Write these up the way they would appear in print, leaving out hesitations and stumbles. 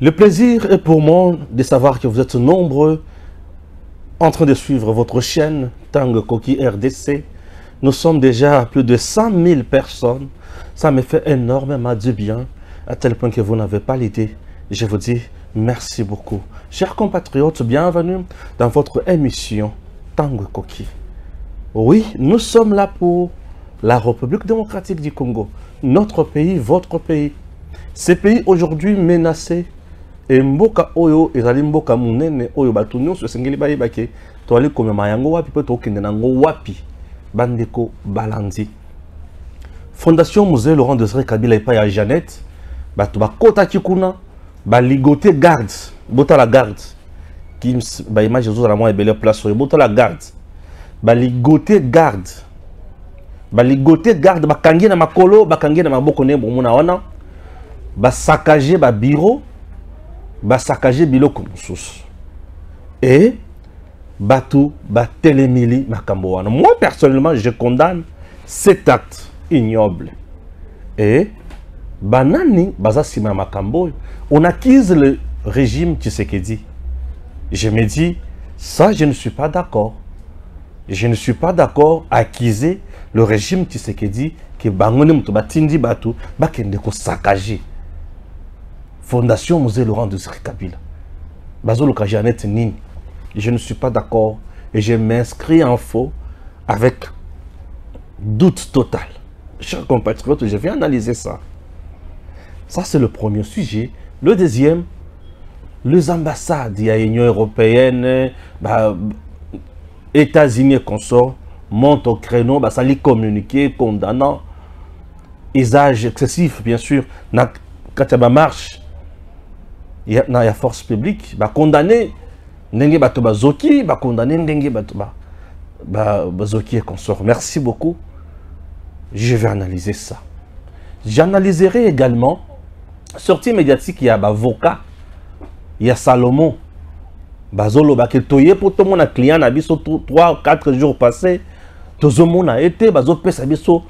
Le plaisir est pour moi de savoir que vous êtes nombreux en train de suivre votre chaîne Tango Koki RDC. Nous sommes déjà à plus de 100 000 personnes. Ça me fait énormément du bien, à tel point que vous n'avez pas l'idée. Je vous dis merci beaucoup. Chers compatriotes, bienvenue dans votre émission Tango Koki. Oui, nous sommes là pour la République démocratique du Congo. Notre pays, votre pays. Ces pays aujourd'hui menacés. Et mboka oyo ezali mboka munene oyo batu nyonso esengeli bayebake toali komema yango wapi pe tokende nango wapi bandeko balandi. Fondation Musée Laurent Désiré Kabila epai ya Jeannette batu bakotaki kuna baligote garde bota la garde ki ba image zo la mo ebele place oyo bota la garde baligote garde bakangi na makolo bakangi na maboko ne bomona wana basakaje ba bureau basakaje biloko mosusu et batu batelemili makambo wana. Moi personnellement je condamne cet acte ignoble et banani baza sima makambo. On accuse le régime Tshisekedi. Je me dis ça, je ne suis pas d'accord. Je ne suis pas d'accord à accuser le régime Tshisekedi que bangone muto batindi batu bakende ko sakaje Fondation Musée Laurent Désiré Kabila. Bazolo Jeannette Nini. Je ne suis pas d'accord et je m'inscris en faux avec doute total. Chers compatriotes, je vais analyser ça. Ça, c'est le premier sujet. Le deuxième, les ambassades, il y a l'Union européenne, États-Unis et consorts, montent au créneau, ça les communiquer condamnant usage excessif, bien sûr, quand il y a marche. Il y a force publique, condamné ndenge bato bazoki, condamné ndenge bato bazoki et consort. Merci beaucoup. Je vais analyser ça. J'analyserai également sortie médiatique, il y a avocat, il y a Salomon. Bazolo baketoye pour tout le monde a client na biso 3 ou 4 jours passés. Tout le monde a été bazo pesa biso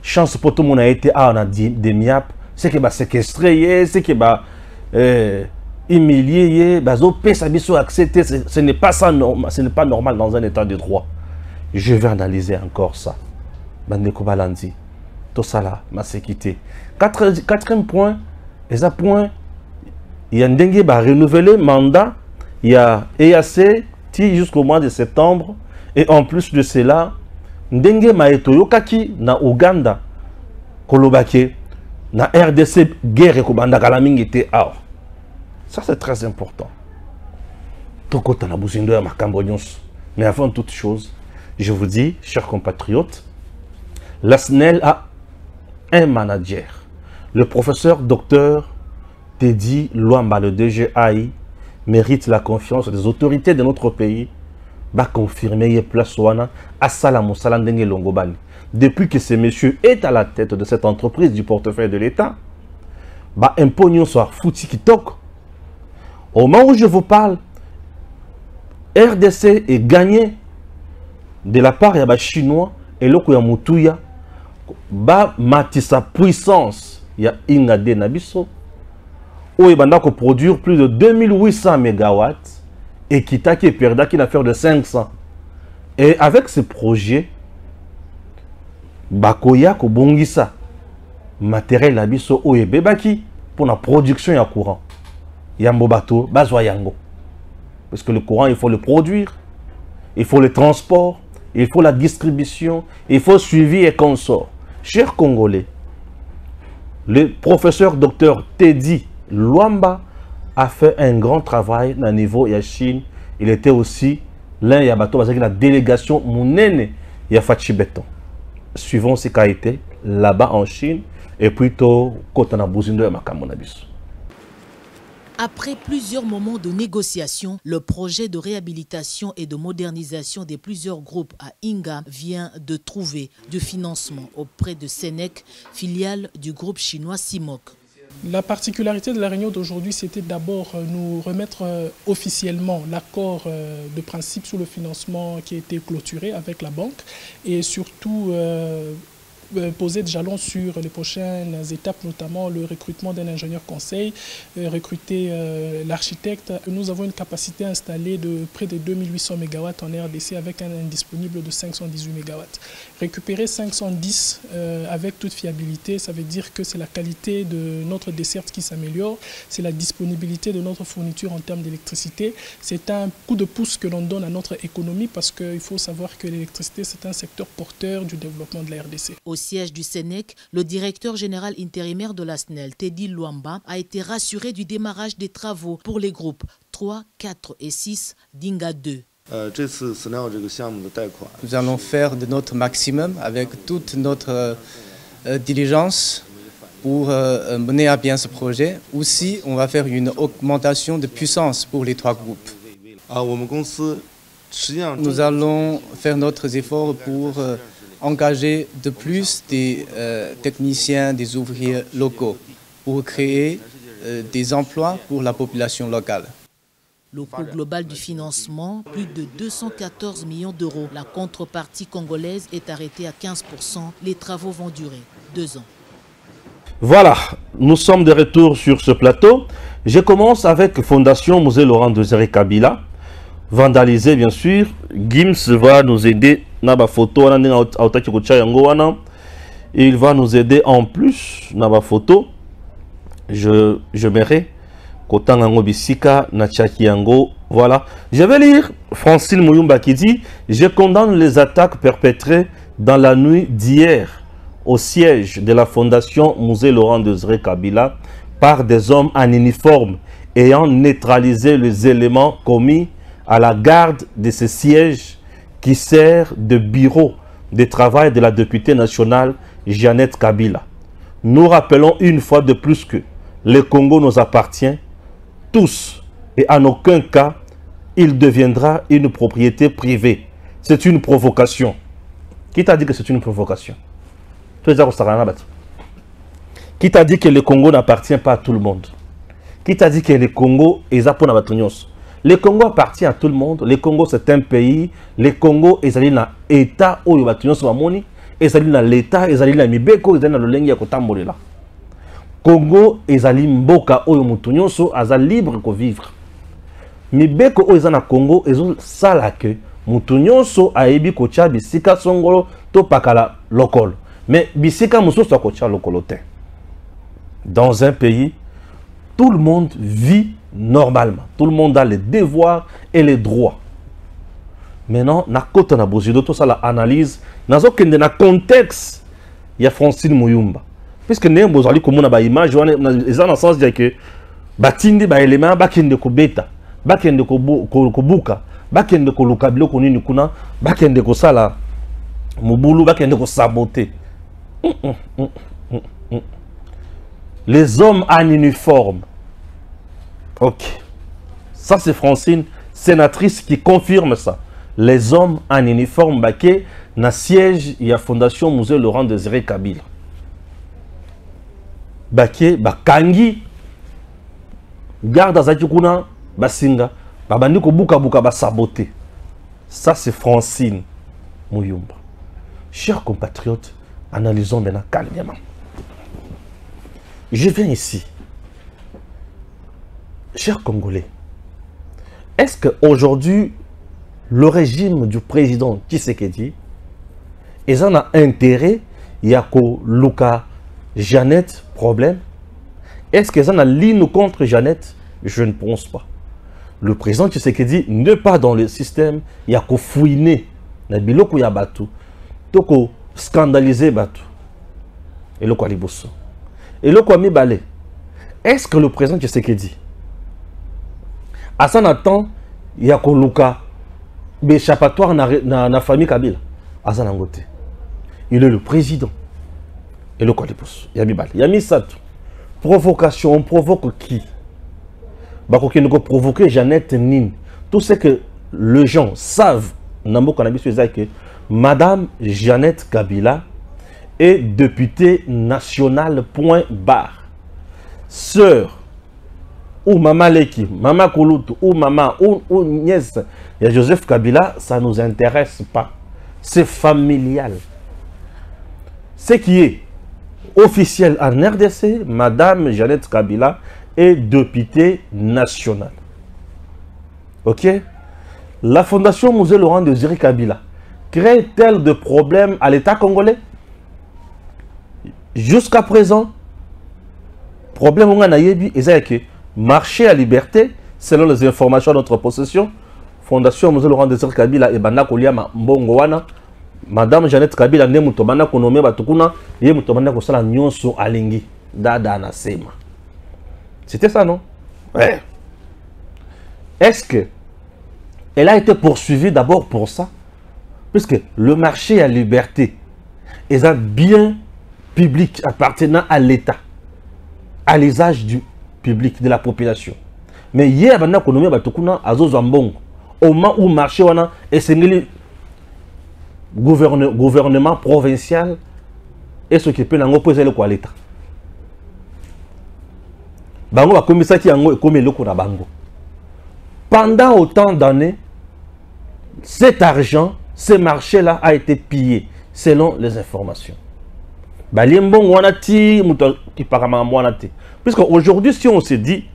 chance pour tout le monde a été on a dit des miap, c'est que séquestré, c'est que humilié, accepter, ce n'est pas ça normal, ce n'est pas normal dans un état de droit. Je vais analyser encore ça. Bandeko Balandi, tout ça là, ma sécurité. Quatrième point, et ça point, il y a Ndengue va renouveler mandat, il y a EAC jusqu'au mois de septembre, et en plus de cela, Ndengue Maeto Yokaki na Uganda, Kolobake, na RDC guerre et Kobanda Kalaming était out. Ça, c'est très important. Mais avant toute chose, je vous dis, chers compatriotes, la SNEL a un manager. Le professeur docteur Teddy Luamba, le DGAI, mérite la confiance des autorités de notre pays. Va confirmer place à Salamou Salandenge Longobani. Depuis que ce monsieur est à la tête de cette entreprise du portefeuille de l'État, un pognon soit fouti qui toque. Au moment où je vous parle, RDC est gagné de la part des Chinois et le Moutuya mati sa puissance. Il y a Ingade Nabiso où il va produire plus de 2800 MW et qui t'a qui perda qui n'a fait de 500. Et avec ce projet, Bakoya ko bongisa matériel Nabiso ou bebaki pour la production ya courant. Yambo bateau, bazwa yango. Parce que le courant, il faut le produire, il faut le transport, il faut la distribution, il faut suivi et consort. Chers Congolais, le professeur docteur Teddy Luamba a fait un grand travail au niveau de la Chine. Il était aussi l'un des bateaux avec la délégation Mounene Yafachi Beton. Suivons ce qu'a été là-bas en Chine et plutôt quand on a besoin de Makamonabis. Après plusieurs moments de négociation, le projet de réhabilitation et de modernisation des plusieurs groupes à Inga vient de trouver du financement auprès de Senec, filiale du groupe chinois Simoc. La particularité de la réunion d'aujourd'hui, c'était d'abord nous remettre officiellement l'accord de principe sur le financement qui a été clôturé avec la banque et surtout poser des jalons sur les prochaines étapes, notamment le recrutement d'un ingénieur conseil, recruter l'architecte. Nous avons une capacité installée de près de 2800 MW en RDC avec un indisponible de 518 MW. Récupérer 510 avec toute fiabilité, ça veut dire que c'est la qualité de notre desserte qui s'améliore, c'est la disponibilité de notre fourniture en termes d'électricité. C'est un coup de pouce que l'on donne à notre économie parce qu'il faut savoir que l'électricité, c'est un secteur porteur du développement de la RDC. Au siège du Sénèc, le directeur général intérimaire de la SNEL, Teddy Luamba, a été rassuré du démarrage des travaux pour les groupes 3, 4 et 6 d'Inga 2. Nous allons faire de notre maximum avec toute notre diligence pour mener à bien ce projet. Aussi, on va faire une augmentation de puissance pour les 3 groupes. Nous allons faire notre effort pour engager de plus des techniciens, des ouvriers locaux pour créer des emplois pour la population locale. Le coût global du financement, plus de 214 millions d'euros. La contrepartie congolaise est arrêtée à 15%. Les travaux vont durer 2 ans. Voilà, nous sommes de retour sur ce plateau. Je commence avec Fondation Musée Laurent Désiré Kabila. Vandalisé, bien sûr. Gims va nous aider. Il va nous aider en plus. Naba photo. Je m'irai. Voilà. Je vais lire Francine Mouyumba qui dit: je condamne les attaques perpétrées dans la nuit d'hier au siège de la Fondation Musée Laurent Désiré Kabila par des hommes en uniforme ayant neutralisé les éléments commis à la garde de ce siège qui sert de bureau de travail de la députée nationale Jeannette Kabila. Nous rappelons une fois de plus que le Congo nous appartient tous et en aucun cas il deviendra une propriété privée. C'est une provocation. Qui t'a dit que c'est une provocation? Qui t'a dit que le Congo n'appartient pas à tout le monde? Qui t'a dit que le Congo est pour la batugnos? Le Congo appartient à tout le monde. Le Congo, c'est un pays. Le Congo est dans l'État où il batugnos mamoni. Et dans l'État, et dans Mibeko, et dans le Lengi Yakotambolela. Congo est dans Mboka où il est libre de vivre. Mibeko où il est dans Congo, ils ont ça que Mutunyoso a ebi kocha bisika songolo to pakala lokolo. Mais bisika musoso kocha lokolote. Dans un pays, tout le monde vit normalement. Tout le monde a les devoirs et les droits. Maintenant, na kota na bozido to ça la analyse, nazo kende na contexte il y a Francine Mouyumba. Puisque ne bozali komona ba image wana eza na sens dire que batindi ba élément bakende ko beta, bakende ko buka, bakende ko luka biloko nini kuna, bakende ko sala mubulu, bakende ko saboter. Les hommes en uniforme. Ok. Ça, c'est Francine, sénatrice, qui confirme ça. Les hommes en uniforme, baké, na siège, il y a Fondation Musée Laurent Désiré Kabila. Baké, bakangi, garde azakikuna, basinga, babandiko buka buka, basaboté. Ça, c'est Francine Mouyumba. Chers compatriotes, analysons maintenant calmement. Je viens ici. Chers Congolais, est-ce qu'aujourd'hui, le régime du président Tshisekedi, ils en ont intérêt, il y a Luka Jeannette, problème? Est-ce qu'ils en ont ligne contre Jeannette? Je ne pense pas. Le président Tshisekedi n'est pas dans le système, il y a qu'au fouiner, il y a batou, toko scandaliser batou. Et le quoi liboso. Et le quoi mi balé. Est-ce que le président Tshisekedi à son attend, il y a Koluka, échappatoire dans la famille Kabila. À son côté. Il est le président. Et le Kolipos. Il y a mis balle. Il y a mis ça. Provocation, on provoque qui? Bakoki nous provoquer Jeannette Nin. Tout ce que les gens savent, que Madame Jeannette Kabila est députée nationale, point barre. Sœur ou Maman Leki, Maman Kouloutou, ou Maman, ou nièce, il y a Joseph Kabila, ça ne nous intéresse pas. C'est familial. ce qui est officiel en RDC, Madame Jeannette Kabila est députée nationale. Ok? La Fondation Musée Laurent Désiré Kabila crée-t-elle de problèmes à l'État congolais? Jusqu'à présent, problème on a eu, c'est que marché à liberté, selon les informations de notre possession, Fondation Musée Laurent Désiré Kabila et Banda Koliama Mbongoana, Madame Jeannette Kabila ne mutobana konomé batukuna, ye mutobana kosala nyonso alingi dada na sema. C'était ça, non? Ouais. Est-ce que elle a été poursuivie d'abord pour ça? Puisque le marché à liberté est un bien public appartenant à l'État, à l'usage du public, de la population. Mais hier, il y a au moment où le marché est le gouvernement provincial et ce qui peut l'opposer à l'État. Pendant autant d'années, cet argent, ce marché-là a été pillé, selon les informations. Puisque aujourd'hui, si on se dit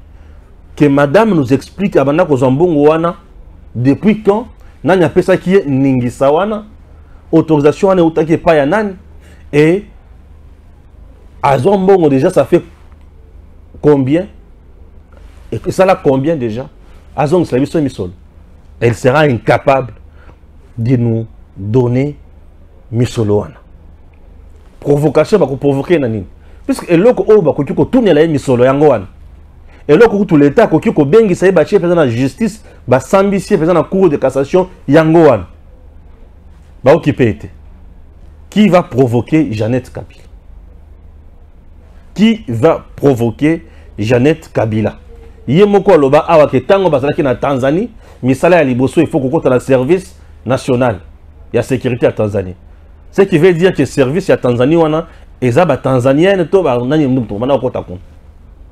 que madame nous explique depuis quand, il y a ça qui est Ningisawana, autorisation et à Zombongo déjà ça fait combien? Et ça là combien déjà? Elle sera incapable de nous donner Misoloana. Provocation, va provoquer Nanine. Puisque l'autre va tourner la Misolo Yangoan. Et l'autre tout l'État, qui ko bengi sa bâti président la justice, va s'ambitier président la cour de cassation Yangoan. Va occuper été. Qui va provoquer Jeannette Kabila? Qui va provoquer Jeannette Kabila? Yemoko loba awa ke tango bazalaki na Tanzanie, misala ya liboso il faut qu'on compte le service national ya sécurité à Tanzanie. Ce qui veut dire que le service à Tanzanie wana ezaba tanzanienne to ba nani mtu mana okota kon.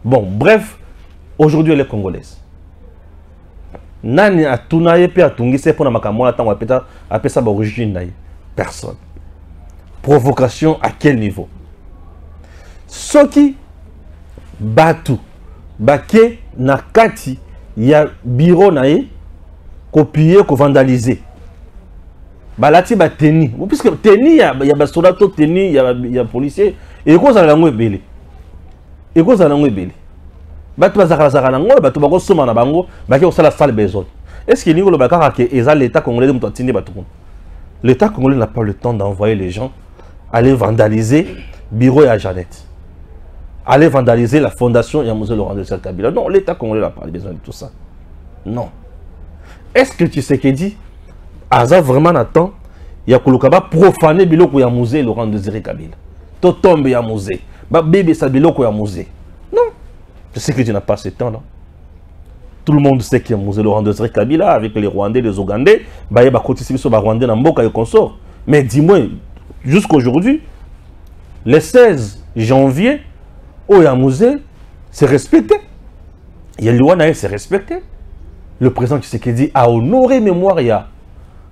Bon, bref, aujourd'hui elle est congolaise. Nani atunaye pe atungise pona makamwa tango apesa ba origine naye. Personne. Provocation à quel niveau? Soki batu bake na kati ya bureau naye copier ko vandaliser. Balati ba teni. Puisque teni ya ba soldat to teni ya policier et ko za la ngo ebele. Et ko za la ngo ebele. Batu bazakala na ngo batu bako soma na bango ba ke osala sale besoin. Est-ce que ningo lo bakaka ke eza l'état congolais muto tindi batu? L'état congolais n'a pas le temps d'envoyer les gens aller vandaliser bureau à Jeannette. Aller vandaliser la fondation Musée Laurent Désiré Kabila. Non, l'État congolais n'a pas besoin de tout ça. Non. Est-ce que tu sais qu'il dit Aza vraiment attend, il y a Kolokaba profaner biloko ya Musée Laurent Désiré Kabila. To tombe ya musée. Ba bébé sa biloko ya musée. Non. Je sais que tu n'as pas ce temps là. Tout le monde sait qu'il y a Musée Laurent Désiré Kabila avec les Rwandais, les Ougandais. Bah il y a côté sur Rwandais dans Mboka et consort. Mais dis-moi, jusqu'aujourd'hui, le 16 janvier, au musée, c'est respecté. Il y a Luana, c'est respecté. Le président Tshisekedi a honoré mémoire il y a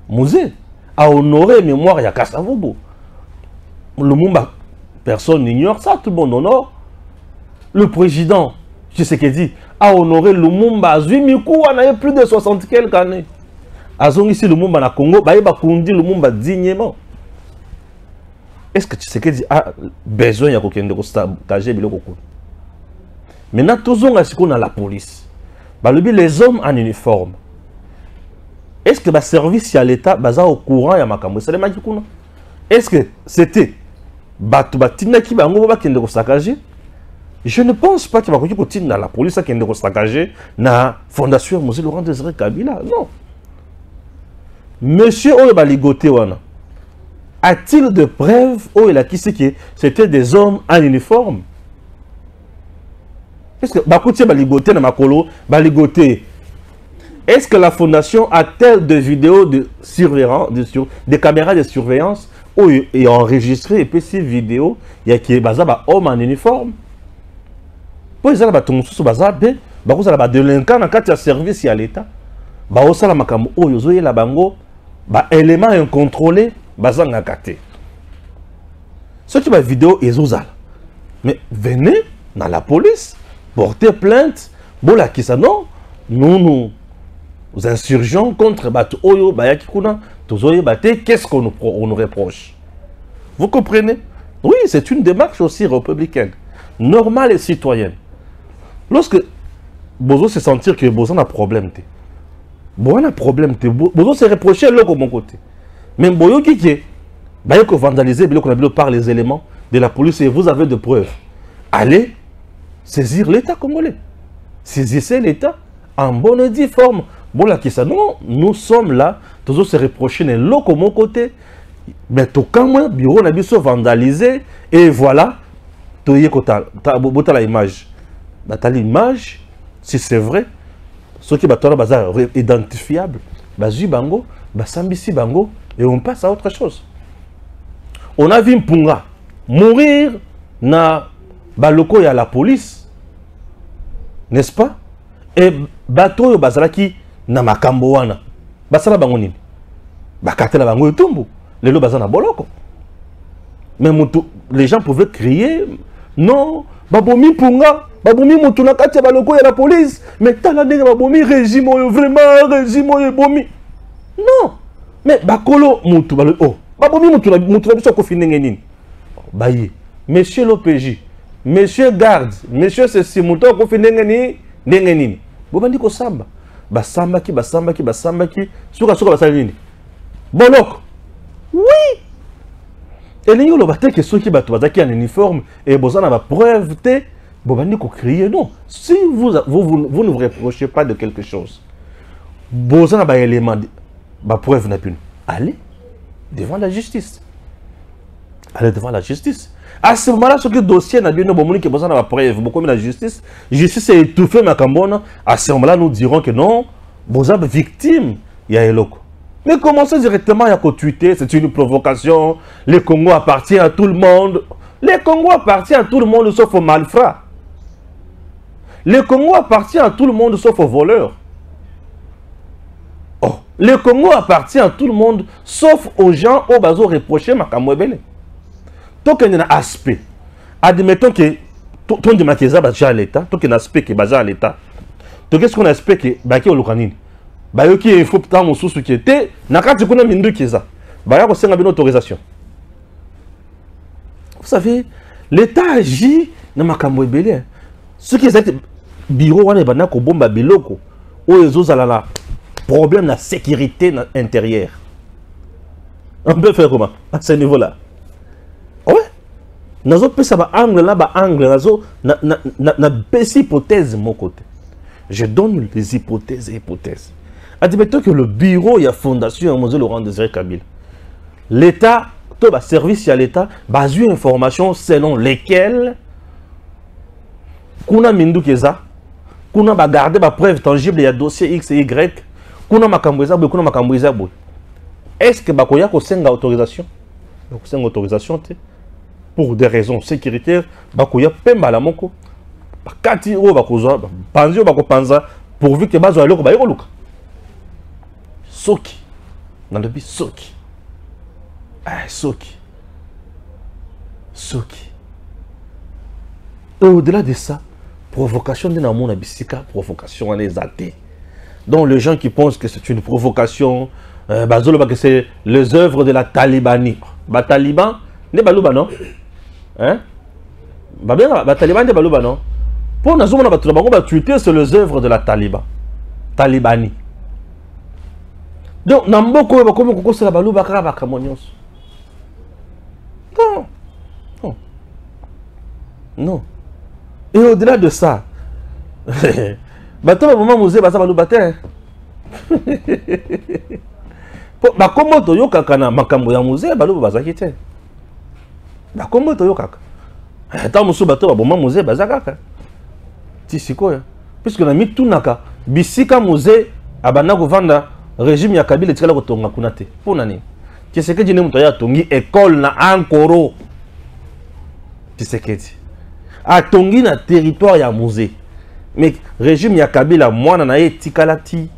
musée, a honoré mémoire il y a Kassavobo. Le Mumba, personne n'ignore ça, tout le monde honore. Le président Tshisekedi a honoré le Mumba Zuimikou, on a eu plus de 60 quelques années. Azong ici le Mumba na Congo, bah il va conduire le Mumba dignement. Est-ce que Tshisekedi a besoin de partager biloko? Maintenant, tous on a la police. Les hommes en uniforme. Est-ce que le service à l'État est au courant de makambo? Est-ce que c'était Batina qui va nous saccager? Je ne pense pas qu'il va continuer dans la police qui va saccager la Fondation Musée Laurent Désiré Kabila. Non. Monsieur Oye Ligoté wana. A-t-il de preuves où il a qui c'est que c'était des hommes en uniforme? Est-ce que Bakouti Baligoté na Makolo Baligoté? Est-ce que la fondation a-t-elle des vidéos de surveillance, des caméras de surveillance où il a enregistré et puis ces vidéos il y a qui est basé ba homme en uniforme? Pour ils ba tonsu baza be ba ko ba délinquant na kati ya service ya l'État. Ba osala makambo oyo zo yela bango ba élément incontrôlé. Bazanga kate. Ce qui va vidéo et zozal. Mais venez dans la police, portez plainte. Bon là qui ça non, nous insurgeons contre Bato Oyo Bayaki Kuna, Tozoye Bate, qu'est-ce qu'on nous reproche? Vous comprenez? Oui, c'est une démarche aussi républicaine, normale et citoyenne. Lorsque Bozo se sentir que Bozo a un problème, Bozo a un problème, Bozo se reprocher l'autre de mon côté. Même Boyo qui est, Bayako vandaliser, par les éléments de la police et vous avez de preuves. Allez saisir l'État congolais. Saisissez l'État en bonne et due forme. Bon, la question, non, nous sommes là, tous se reprocher l'autre de mon côté. Mais tout quand moi, bureau n'a pas vandalisé et voilà, tu y as la image. Tu as l'image, si c'est vrai, ce qui est identifiable, bazu bango, basambisi bango, et on passe à autre chose. On a vu Mpunga mourir na baloko ya la police, n'est-ce pas? Et bato yo bazalaki na makambo wana, basala bango nini? Bakatela bango etumbu. Les lots bazana boloko. Mais les gens pouvaient crier non, babomi Mpunga, babomi mutuna kati baloko ya la police, mais tala ndenge babomi régime oyo vraiment régime oyo bomi. Non. Mais bakolo mutu balo oh, babomi mutuna biso ko finenge nini? Baye. Monsieur l'OPJ, monsieur garde, monsieur ceci mutu ko finenge ni ndenge nini? Bobandi ko samba. Basambaki, suka basali nini? Boloko. Oui! Et les gens qui sont en uniforme et vous avez preuve, vous allez crier non. Si vous ne vous reprochez pas de quelque chose, vous avez un élément de preuve, allez devant la justice. Allez devant la justice. À ce moment-là, ce que le dossier n'a bien que vous avez preuve, vous comme la justice est étouffée, à ce moment-là, nous dirons que non, vous êtes victime, il y a un loco. Mais commencez directement à tweeter, c'est une provocation. Le Congo appartient à tout le monde. Le Congo appartient à tout le monde sauf aux malfrats. Le Congo appartient à tout le monde sauf aux voleurs. Oh, le Congo appartient à tout le monde sauf aux gens au bazo reproché makamwebele. Donc il y a un aspect. Admettons que ton de maquisa baza à l'État, donc il y a un aspect qui est basé à l'État. Donc qu'est-ce qu'on a aspect qui est au Lukanini? Bayoki il faut tant mon sous qui était nakati kuna mindu kiza baya ko senga une autorisation. Vous savez, l'État agit na makambo ebele. Ce qui est bureau wana bana ko bomba biloko o ezozala la problème na sécurité intérieure. On peut faire comment à ce niveau-là? Ouais. Nazo pesa ba angle là ba angle nazo na besi hypothèse mon côté. Je donne les hypothèses. Admettons que le bureau et la fondation Mosé Laurent Désiré Kabila, l'État, tout le service à l'État, base une information selon lesquelles kuna mindu keza, kuna ba garder ba preuve tangible il y a dossier X et Y, kuna makamboza boy, kuna makamboza boy. Est-ce que bakoya ko senga autorisation? Ko senga autorisation pour des raisons sécuritaires, bakoya pemba la moko. Bakati o bakoza, panzi o bakopanza pourvu que bazo aloko ba yoluka. Soki. Dans le but, Soki. Ah, Soki. Et au-delà de ça, provocation de l'amour na bisika, provocation à les athées. Donc les gens qui pensent que c'est une provocation, que c'est les œuvres de la talibanie. Taliban, ne balouba non? Hein? Taliban ne balouba non? Pour nous, on va tweeter sur les œuvres de la talibanie. Donc, Namboko est comme Koko c'est la balou bakara bakamonios. Non. Et au-delà de ça, bateau maman musée basa balou batin. Bakomo to yo kaka na makambo ya musée balou bazaki te. Bakomo to yo kaka. Ata musu bateau maman musée bazaka. Tisiko ya. Puisque na mitunaka bisika musée abana kovanda régime ya Kabila etikala kotonga kuna te. Pona nini? Tshisekedi ne muto ya tongi école na Ankoro. Tshisekedi atongi na territoire ya musée. Mais régime ya Kabila mwana na etikalati.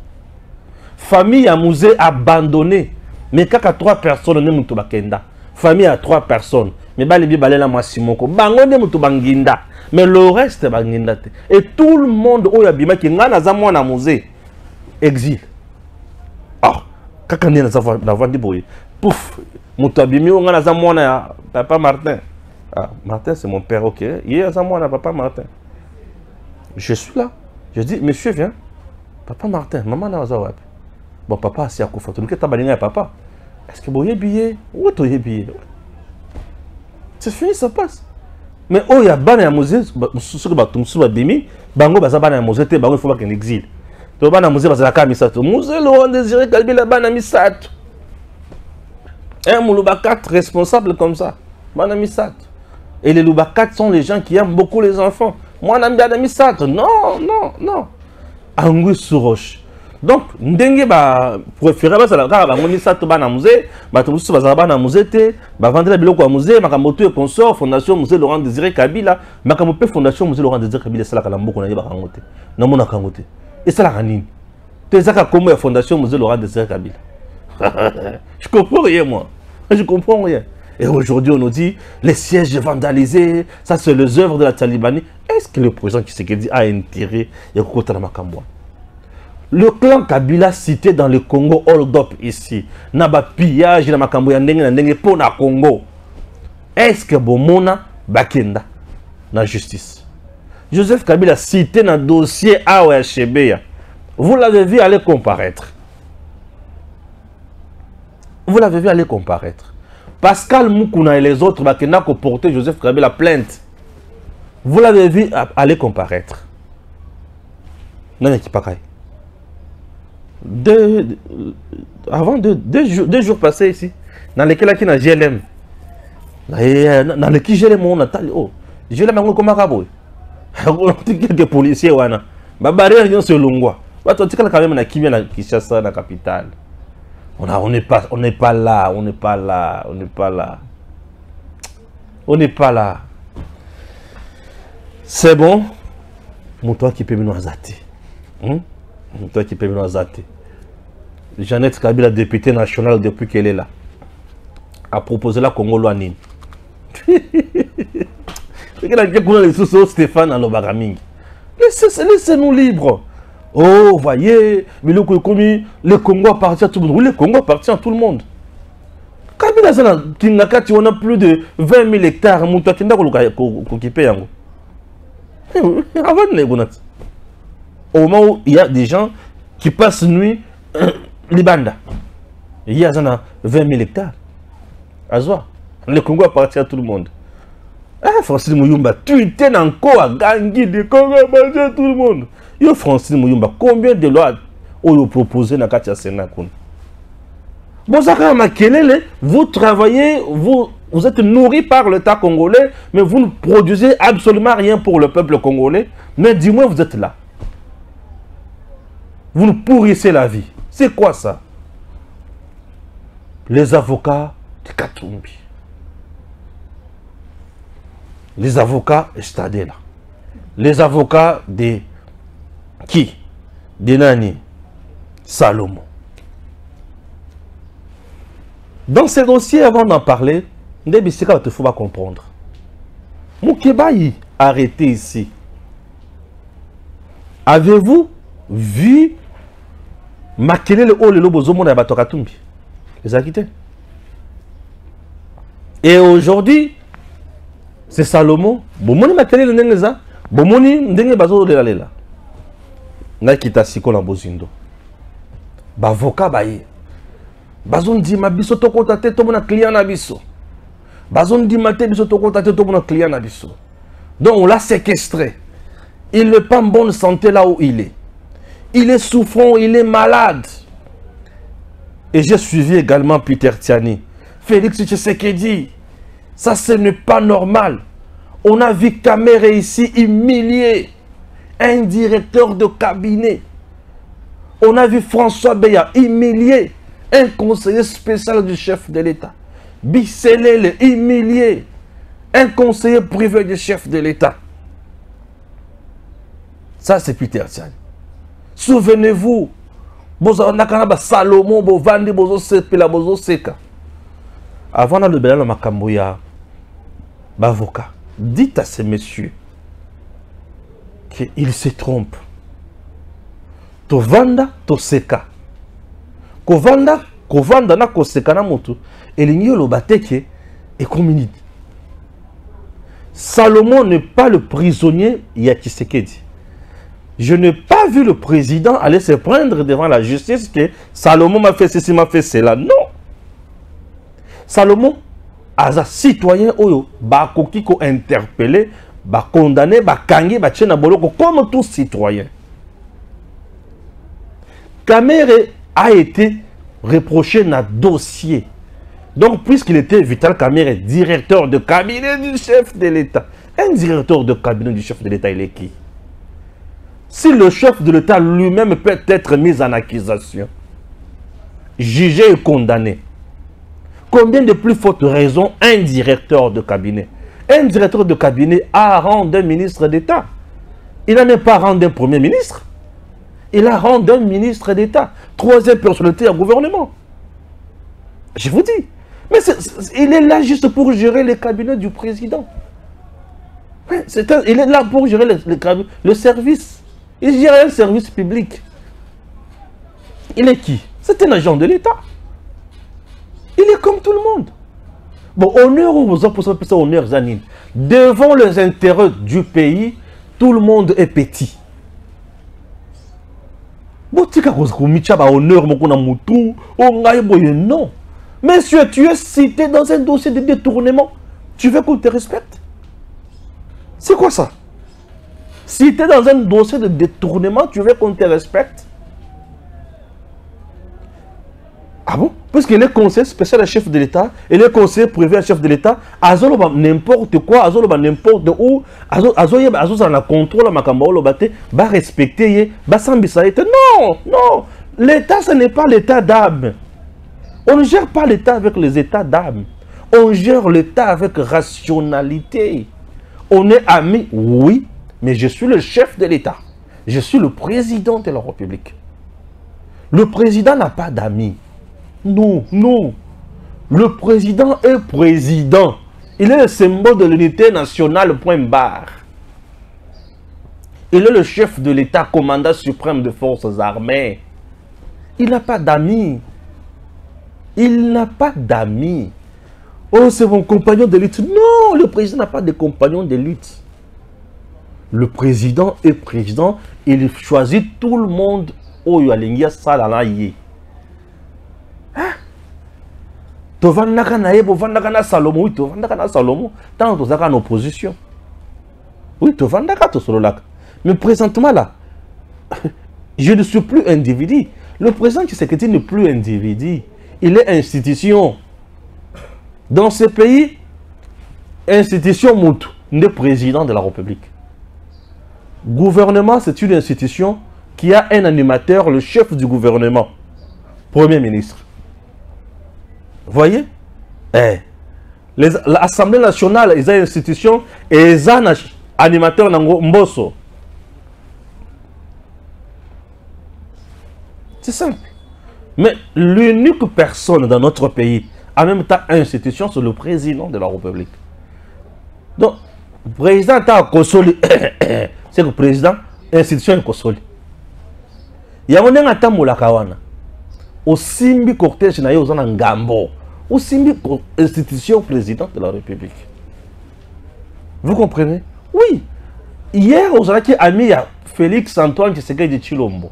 Famille ya musée abandonnée. Mais kaka 3 personnes ne muto bakenda. Famille à 3 personnes. mais balibi balela mwasi moko bango nde mutu banginda mais le reste banginda te et tout le monde oyo abima ki nga naza mwana musée exil ah kaka nde na vandi boye pouf mutu abimi nga naza mwana ya papa Martin. Ah, Martin c'est mon père, ok, il est à mwana papa Martin. Je suis là, je dis monsieur viens, papa Martin, maman na waza wapi. Bon papa si akufa tu nketa balinga ya papa. Est-ce que boye billet ou to billet? C'est fini, ça passe. Mais oh, il y a bana ya musée, ce que batumsu ba bimi, bango baza bana ya musée te, bango il faut pas qu'un exil. To bana musée baza ka misato. Musée Laurent Désiré Kabila bana misato. Un Moulouba 4 responsable comme ça. Bana misato. Et les Louba 4 sont les gens qui aiment beaucoup les enfants. Moi n'aime bien misato. Non, non, non. Angui sur roche. Donc, ndenge ba préféré ba sala ka ba ngoni sato ba na musée, ba to musu ba na musée te, ba vendre biloko ya musée, makamoto et consort, fondation musée Laurent Désiré Kabila, makamope fondation musée Laurent Désiré Kabila sala kala mboko na yeba kangote. Na mona kangote. Et sala kanini. Te zaka comme la fondation musée Laurent Désiré Kabila. Je comprends rien moi. Je comprends rien. Et aujourd'hui on nous dit les sièges vandalisés, ça c'est les œuvres de la Talibanie. Est-ce que le président Tshisekedi a intérêt ya kokota na makambo? Le clan Kabila cité dans le Congo hold up ici. Naba pillage na makambo ya ndenge na ndenge po na Congo. Est-ce que bomona bakenda na justice? Joseph Kabila cité dans dossier AOHB. Vous l'avez vu aller comparaître. Vous l'avez vu aller comparaître. Pascal Moukouna et les autres bakenda ko porter Joseph Kabila plainte. Vous l'avez vu aller comparaître. Non qui pareil. Avant deux jours passés ici, dans lesquels il y a GLM, dans lesquels GLM on a oh GLM on comment kabou, on a quelques policiers wana, ba barrière ils sont longwa, ba tu sais quand même na Kimia na Kinshasa na capitale, on n'est pas là, c'est bon, mon toi qui peut me nous zater, toi qui peut me nous zater. Jeannette Kabila, députée nationale depuis qu'elle est là, a proposé la Congo Loanine. Stéphane Alobaraming. Laissez-nous libres. Oh, voyez, mais le Congo appartient à tout le monde. Oui, le Congo appartient à tout le monde. Kabila, on a plus de 20 000 hectares. Au moment où il y a des gens qui passent nuit, Libanda. Il y a 20 000 hectares. Azwa. Le Congo appartient à tout le monde. Ah, Francine Mouyumba, tu étais encore à Gangui, le Congo appartient à tout le monde. Yo, Francine Mouyumba, combien de lois ont proposé dans Katia Sénat? Bon, ça, vous travaillez, vous êtes nourri par l'État congolais, mais vous ne produisez absolument rien pour le peuple congolais. Mais dis-moi, vous êtes là. Vous nous pourrissez la vie. C'est quoi ça? Les avocats de Katumbi. Les avocats Estadela. Les avocats de qui? De Nani? Salomon. Dans ces dossiers, avant d'en parler, il faut pas comprendre. Moukébaï, arrêté ici. Avez-vous vu Makelele o le lobo zomo na bato Katumbi? Les a quittés. Et aujourd'hui, c'est Salomon. Bomoni Makelele ndengeza, bomoni ndenge bazo lela lela. Na kita siko na bozindo. Ba avocat baye. Bazon di ma biso to kota te to mona client na biso. Bazon di ma te biso to kota te to mona client na biso. Donc on l'a séquestré. Il n'est pas en bonne santé là où il est. Il est souffrant, il est malade. Et j'ai suivi également Peter Tiani. Félix Tshisekedi. Ça, ce n'est pas normal. On a vu Kamere ici humilier un directeur de cabinet. On a vu François Beya humilier un conseiller spécial du chef de l'État. Bisselele humilier un conseiller privé du chef de l'État. Ça, c'est Peter Tiani. Souvenez-vous, Salomon, Bovandi, Bozo Sepela, Bozo Seka. Avant le Bélan Makamboya, avocat, dites à ces messieurs qu'ils se trompent. Tovanda, toseka. Kovanda na koseka na moto. Elingi lobateke et communique. Salomon n'est pas le prisonnier Tshisekedi. Je n'ai pas vu le président aller se prendre devant la justice que Salomon m'a fait ceci, m'a fait cela. Non. Salomon, as un citoyen, ba koki ko interpellé, ba condamné, ba kangi, ba tchena boloko, comme tout citoyen. Kamere a été reproché dans le dossier. Donc, puisqu'il était Vital Kamere, directeur de cabinet du chef de l'État, un directeur de cabinet du chef de l'État, il est qui? Si le chef de l'État lui-même peut être mis en accusation, jugé et condamné, combien de plus fortes raisons un directeur de cabinet? Un directeur de cabinet a rang d'un ministre d'État. Il n'a même pas rang d'un premier ministre. Il a rang d'un ministre d'État. Troisième personnalité au gouvernement. Je vous dis. Mais il est là juste pour gérer le cabinet du président. Il est là pour gérer le service. Il gère un service public. Il est qui? C'est un agent de l'État. Il est comme tout le monde. Bon, honneur ou vous avez honneur, Zanine. Devant les intérêts du pays, tout le monde est petit. Non. Monsieur, tu es cité dans un dossier de détournement. Tu veux qu'on te respecte? C'est quoi ça? Cité dans un dossier de détournement, tu veux qu'on te respecte? Ah bon? Parce qu'il est conseiller spécial à chef de l'État, il est conseiller privé à chef de l'État, azoloba n'importe quoi, azoloba n'importe où, azoza na contrôle makamba olobate, ba respecter, ba sambisa. Non, non, l'État ce n'est pas l'état d'âme. On ne gère pas l'État avec les états d'âme. On gère l'État avec rationalité. On est amis, oui, mais je suis le chef de l'État. Je suis le président de la République. Le président n'a pas d'amis. Non, non. Le président est président. Il est le symbole de l'unité nationale, point barre. Il est le chef de l'État, commandant suprême des forces armées. Il n'a pas d'amis. Il n'a pas d'amis. Oh, c'est mon compagnon de lutte. Non, le président n'a pas de compagnon de lutte. Le président est président. Il choisit tout le monde. Oh, il y a ça là. Tovandaka na Salomon, oui, tovandaka na Salomon, tant que en opposition. Oui, tovandaka to sololaka. Mais présentement là, je ne suis plus individu. Le président Tshisekedi n'est plus individu. Il est institution. Dans ce pays, institution Moutou, n'est président de la République. Gouvernement, c'est une institution qui a un animateur, le chef du gouvernement, Premier ministre. Voyez? L'Assemblée nationale, ils ont une institution et ils ont un animateur Mbosso. C'est simple. Mais l'unique personne dans notre pays, en même temps institution, c'est le président de la République. Donc, le président est Kosoli. C'est le président, institution est Kosoli. Il y a un temps où au Simbi cortège na yo en Gambo, au Simbi institution président de la République. Vous comprenez? Oui. Hier, on a ami Félix Antoine Tshisekedi Tshilombo,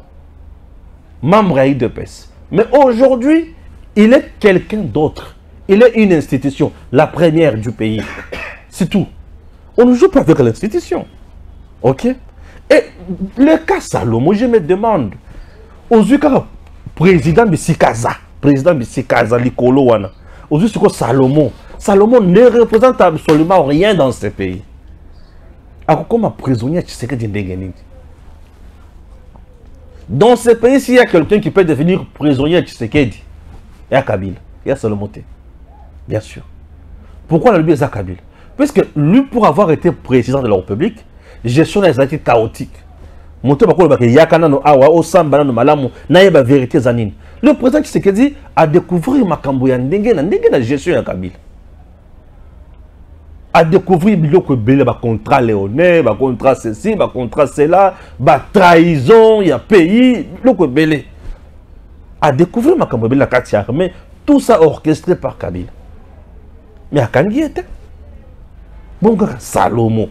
membre à IDPS. Mais aujourd'hui, il est quelqu'un d'autre. Il est une institution, la première du pays. C'est tout. On ne joue pas avec l'institution. Ok? Et le cas Salomon, je me demande, aujourd'hui, président Bissikaza, Likolo Wana. Aujourd'hui, c'est quoi Salomon? Salomon ne représente absolument rien dans ce pays. Alors, comment prisonnier Tshisekedi Ndegeni? Dans ce pays, s'il y a quelqu'un qui peut devenir prisonnier Tshisekedi, il y a Kabila, il y a Salomon. Bien sûr. Pourquoi la Libye est à Kabila? Parce que lui, pour avoir été président de la République, gestion des actes chaotiques. Le président Tshisekedi a découvert Makambo ya ndenge na gestion ya Kabila. à découvrir biloko belé ba contrat léonais, ba contrat ceci, ba contrat cela, ba trahison, il y a pays, biloko belé. À découvrir ma cambo la carte armée, tout ça orchestré par Kabila. Mais à Kangi était. Bon gars, Salomon.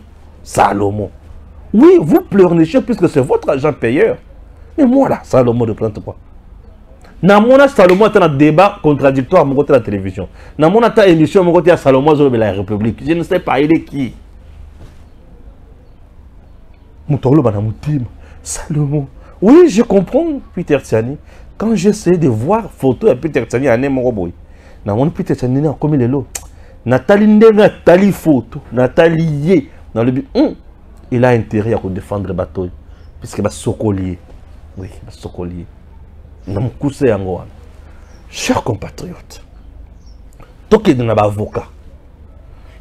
Oui, vous pleurnichez puisque c'est votre agent payeur. Mais moi là, Salomon ne prend pas. Namona Salomon est un débat contradictoire à mon côté de la télévision. Namona ta émission à mon côté à Salomon de la République. Je ne sais pas il est qui. Moutolo Banamoutim. Salomon. Oui, je comprends Peter Tiani. Quand j'essaie de voir photo de Peter Tiani à Nemoroboy. Namona Peter Tiani n'a comme les lots. Nathalie Nathalie photo. Nathalie Yé. Dans le but. Il a intérêt à défendre le bateau. Puisqu'il va socolier. Oui, il va socolier. Chers compatriotes,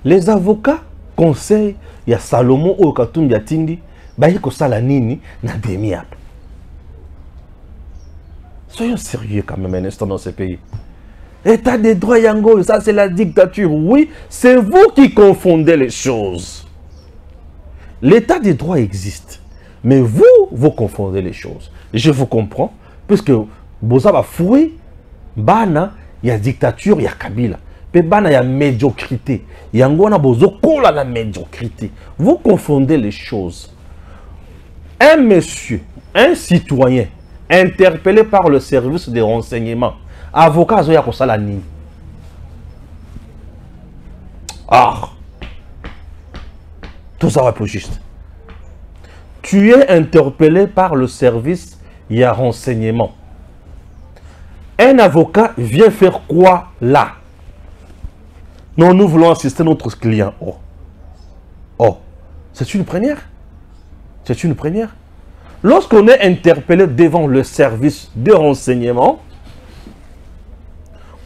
les avocats conseillent il y a Salomon ou Katumbi Yatindi, Bayiko Salanini, na demiap. Soyons sérieux quand même un instant dans ce pays. État des droits Yango, ça c'est la dictature. Oui, c'est vous qui confondez les choses. L'état des droits existe, mais vous confondez les choses. Je vous comprends. Puisque Boza va fouiller, Bana, il y a dictature, il y a Kabila. Mais Bana, il y a médiocrité. Il y a Bozo Kola la médiocrité. Vous confondez les choses. Un monsieur, un citoyen, interpellé par le service de renseignement, avocat Zoya Kosalani. Tout ça va être juste. Tu es interpellé par le service. Il y a renseignement. Un avocat vient faire quoi là? Non, nous voulons assister notre client. C'est une première. C'est une première. Lorsqu'on est interpellé devant le service de renseignement,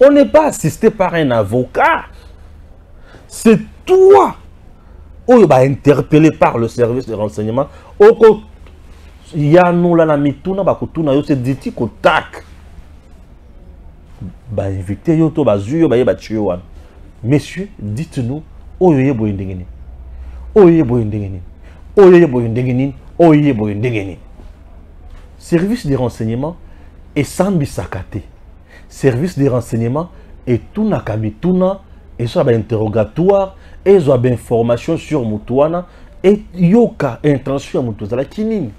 on n'est pas assisté par un avocat. C'est toi qui est interpellé par le service de renseignement. Yanou la mituna bakutuna yo se diti ko tak ba invité yo to bazu yo ba yeba chiwan. Messieurs, dites-nous oyoye boyendengeni. Oyoye boyendengeni. Oyoye boyendengeni. Oyoye boyendengeni. Service de renseignement et sambi sakate. Service de renseignement et tuna kamituna et soit ba interrogatoire et soit ba information sur mutuana et yoka intention mutuzala kinini.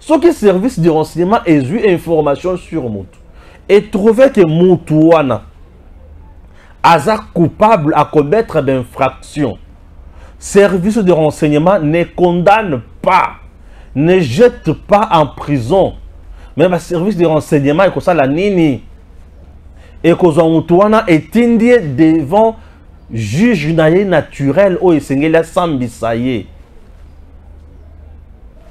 Ce qui service de renseignement est eu information sur Moutou et trouvé que Moutouana a coupable à commettre d'infraction. Service de renseignement ne condamne pas, ne jette pas en prison. Même un service de renseignement est comme ça la nini. Et que Moutouana est indié devant juge naturel ou esengela sambisaye.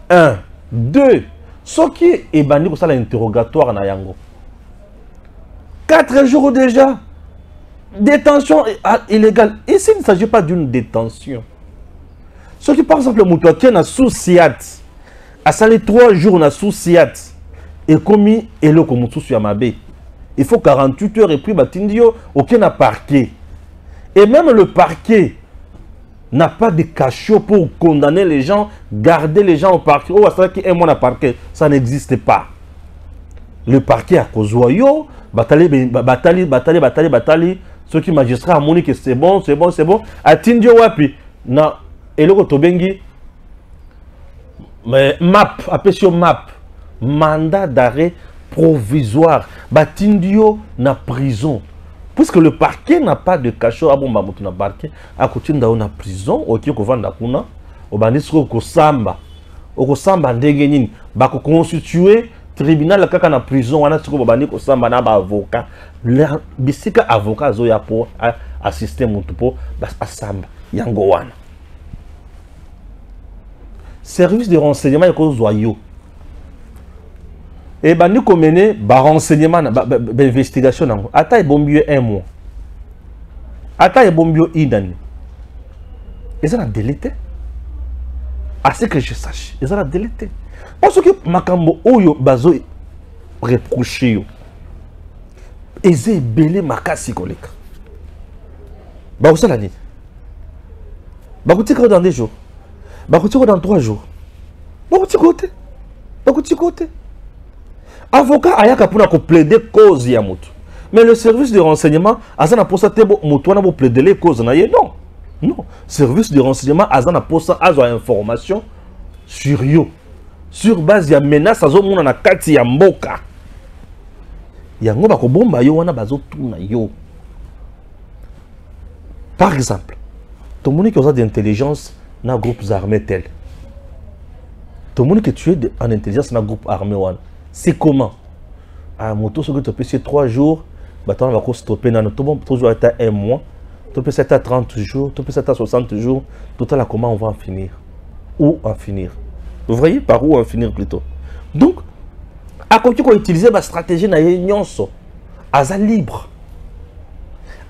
1. 2. Ce qui est banni pour ça l'interrogatoire na yango. 4 jours déjà. Détention illégale. Ici, il ne s'agit pas d'une détention. Ce qui, par exemple, le mouton qui est sous-siat, a salé 3 jours na sous-siat, et commis et le komutsu sur Yamabe. Il faut 48 heures et puis batindio, aucun n'a parquet. Et même le parquet n'a pas de cachot pour condamner les gens, garder les gens au parquet. Oh, c'est vrai qu'un mois à parquet, ça n'existe pas. Le parquet à Kozoyo, batali, ceux qui magistrats à Monique, c'est bon, c'est bon, c'est bon. À Tindio Wapi, na, et le Tobengi, map, appellation map, mandat d'arrêt provisoire. Batindio na prison. Puisque le parquet n'a pas de cachot, na parquet, à côté de la prison, au qui vanda kuna, au bandisco kosamba, au kosamba ndegenin, bako constituer tribunal la kaka na prison, wana siko bandi kosamba na ba avocat, bisika avocat zoya pour assister mutupo, bas asamba, yango wana. Service de renseignement yako zoyo. Et ben nous commençons par renseignement, investigation. Attends, bon mieux 1 mois. Attends, bon mieux 1 année. Ils ont délété. À ce que je sache, ils ont délété. Parce que Makambo Oyo Bazo reproché. Ils ont belé Makasi Koleka. Bah, vous savez, bakotika dans 2 jours, bakotika dans 3 jours, bakotika te. Avocat ayaka pour plaider cause ya moto. Mais le service de renseignement, azana pour ça te moto na pour plaider les causes na ye non. Non, service de renseignement azana pour ça azo information sur yo. Sur base ya menace azo mona na kati ya mboka. Yango bako bomba yo wana bazo tuna yo. Par exemple, tout le monde qui a d'intelligence dans les groupes armés tel. Tout le monde qui tu es en intelligence dans les groupes armés, c'est comment? À moto, ce que tu peux faire 3 jours, tu vas stopper dans toujours à 1 mois, tu peux faire 30 jours, tu peux faire 60 jours, tout à l'heure, comment on va en finir? Où en finir? Vous voyez par où en finir plutôt? Donc, à côté qu'on utilise la stratégie dans les nyonso, aza libre.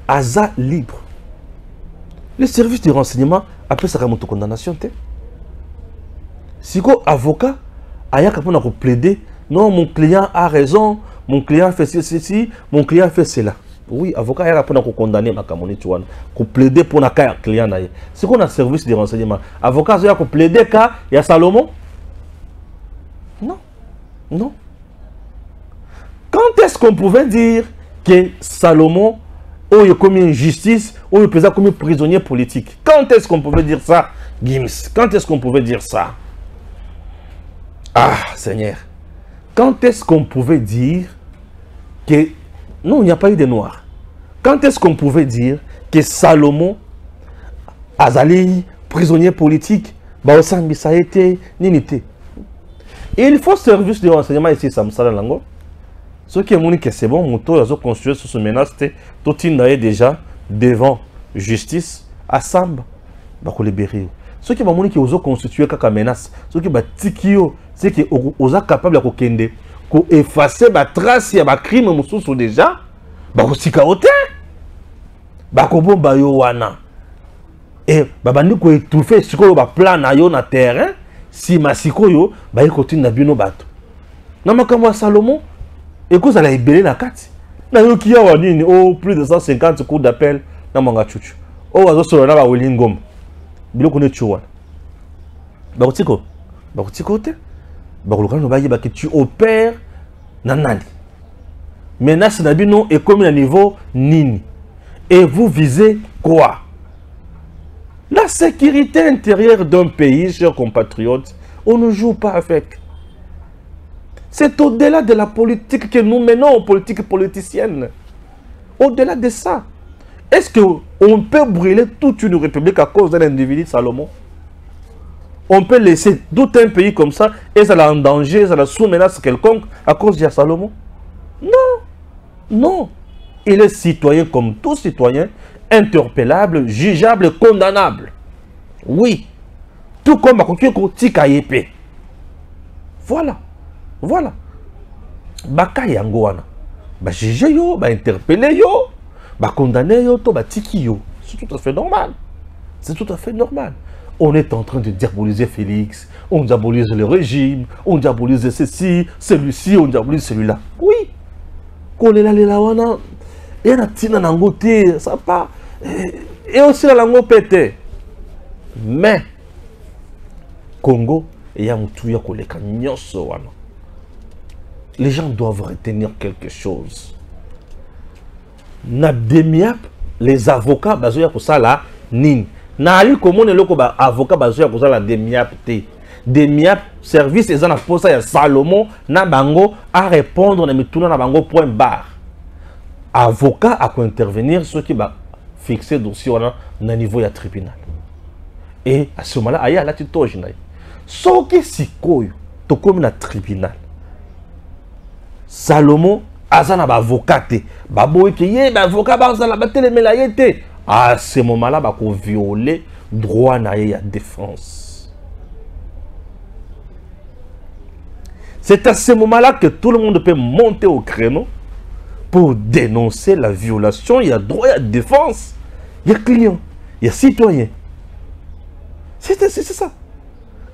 Aza libre. Le service de renseignement après ça remonte condamnation. Si un avocat a plaider, non, mon client a raison, mon client fait ceci, mon client fait cela. Oui, avocat a condamné ma camonituane, pour plaider pour un client. C'est qu'on a service de renseignement. Avocat a plaider car il y a Salomon? Non, non. Quand est-ce qu'on pouvait dire que Salomon ou il a commis une justice, ou il a commis prisonnier politique? Quand est-ce qu'on pouvait dire ça, Gims? Quand est-ce qu'on pouvait dire ça? Ah, Seigneur. Quand est-ce qu'on pouvait dire que... Non, il n'y a pas eu de noirs. Quand est-ce qu'on pouvait dire que Salomon, Azali, prisonnier politique, Baosambi, ça a été, n'était. Et il faut service de renseignement ici, Samsala Lango. Ce qui est mon que c'est bon, mon tour a construit sur ce menace, tout est déjà devant justice, à Samba, bako libérer. Ce qui est mon qui a constitué comme menace, ce qui est tikio, c'est que osa capable de kende, ko effacer la trace ya ba crime mususu déjà, bako sikaote, bako bomba yo wana. Et babandi ko étouffer siko ba plan na yo na terrain, si masiko yo ba continue na bino bato. Na makamwa Salomon. Et que ça a libéré la carte. Il y a plus de 150 coups d'appel dans mon gachouch. Oh, on a sur la Willingom. Bilo connaît Chouan. Bakotiko. Bakotiko te. Bakolokan no baye que tu opères nanani. Menace nabino est comme à niveau nini. Et vous visez quoi? La sécurité intérieure d'un pays, chers compatriotes, on ne joue pas avec. C'est au-delà de la politique que nous menons, politique politicienne. Au-delà de ça, est-ce qu'on peut brûler toute une république à cause d'un individu, Salomon? On peut laisser tout un pays comme ça et ça l'a en danger, ça l'a sous menace quelconque à cause de Salomon? Non, non. Il est citoyen comme tout citoyen, interpellable, jugeable, condamnable. Oui. Tout comme à épée. Voilà. Voilà. Baka yango wana. Ba juger yo, ba interpeller yo, ba condamner yo, to ba tiki yo. C'est tout à fait normal. C'est tout à fait normal. On est en train de diaboliser Félix, on diabolise le régime, on diabolise ceci, celui-ci, on diabolise celui-là. Oui. Kolela lela wana, et na tina nangote, ça pas. Et aussi la langue pété. Mais Congo, et ya mutuya koleka nyonso wana. Les gens doivent retenir quelque chose. Na demiap, les avocats, bazoya ko sala nin. Na ali komone loko ba avocat bazoya ko sala demiap te. Demiap service ezana posa ya Salomon na bango à répondre na mituna na bango point barre. Avocat a ko intervenir ce qui va fixer dossier na niveau ya tribunal. Et à ce moment-là, aya la titoji na. Soki sikoyo to komi na tribunal. Salomon, azana ba avocat te. Baboy ki ye ba avocat ba zala ba telemela yete. À ce moment-là, ba ko violer droit na ya défense. C'est à ce moment-là que tout le monde peut monter au créneau pour dénoncer la violation. Il y a droit à défense. Il y a client, il y a citoyen. C'est ça.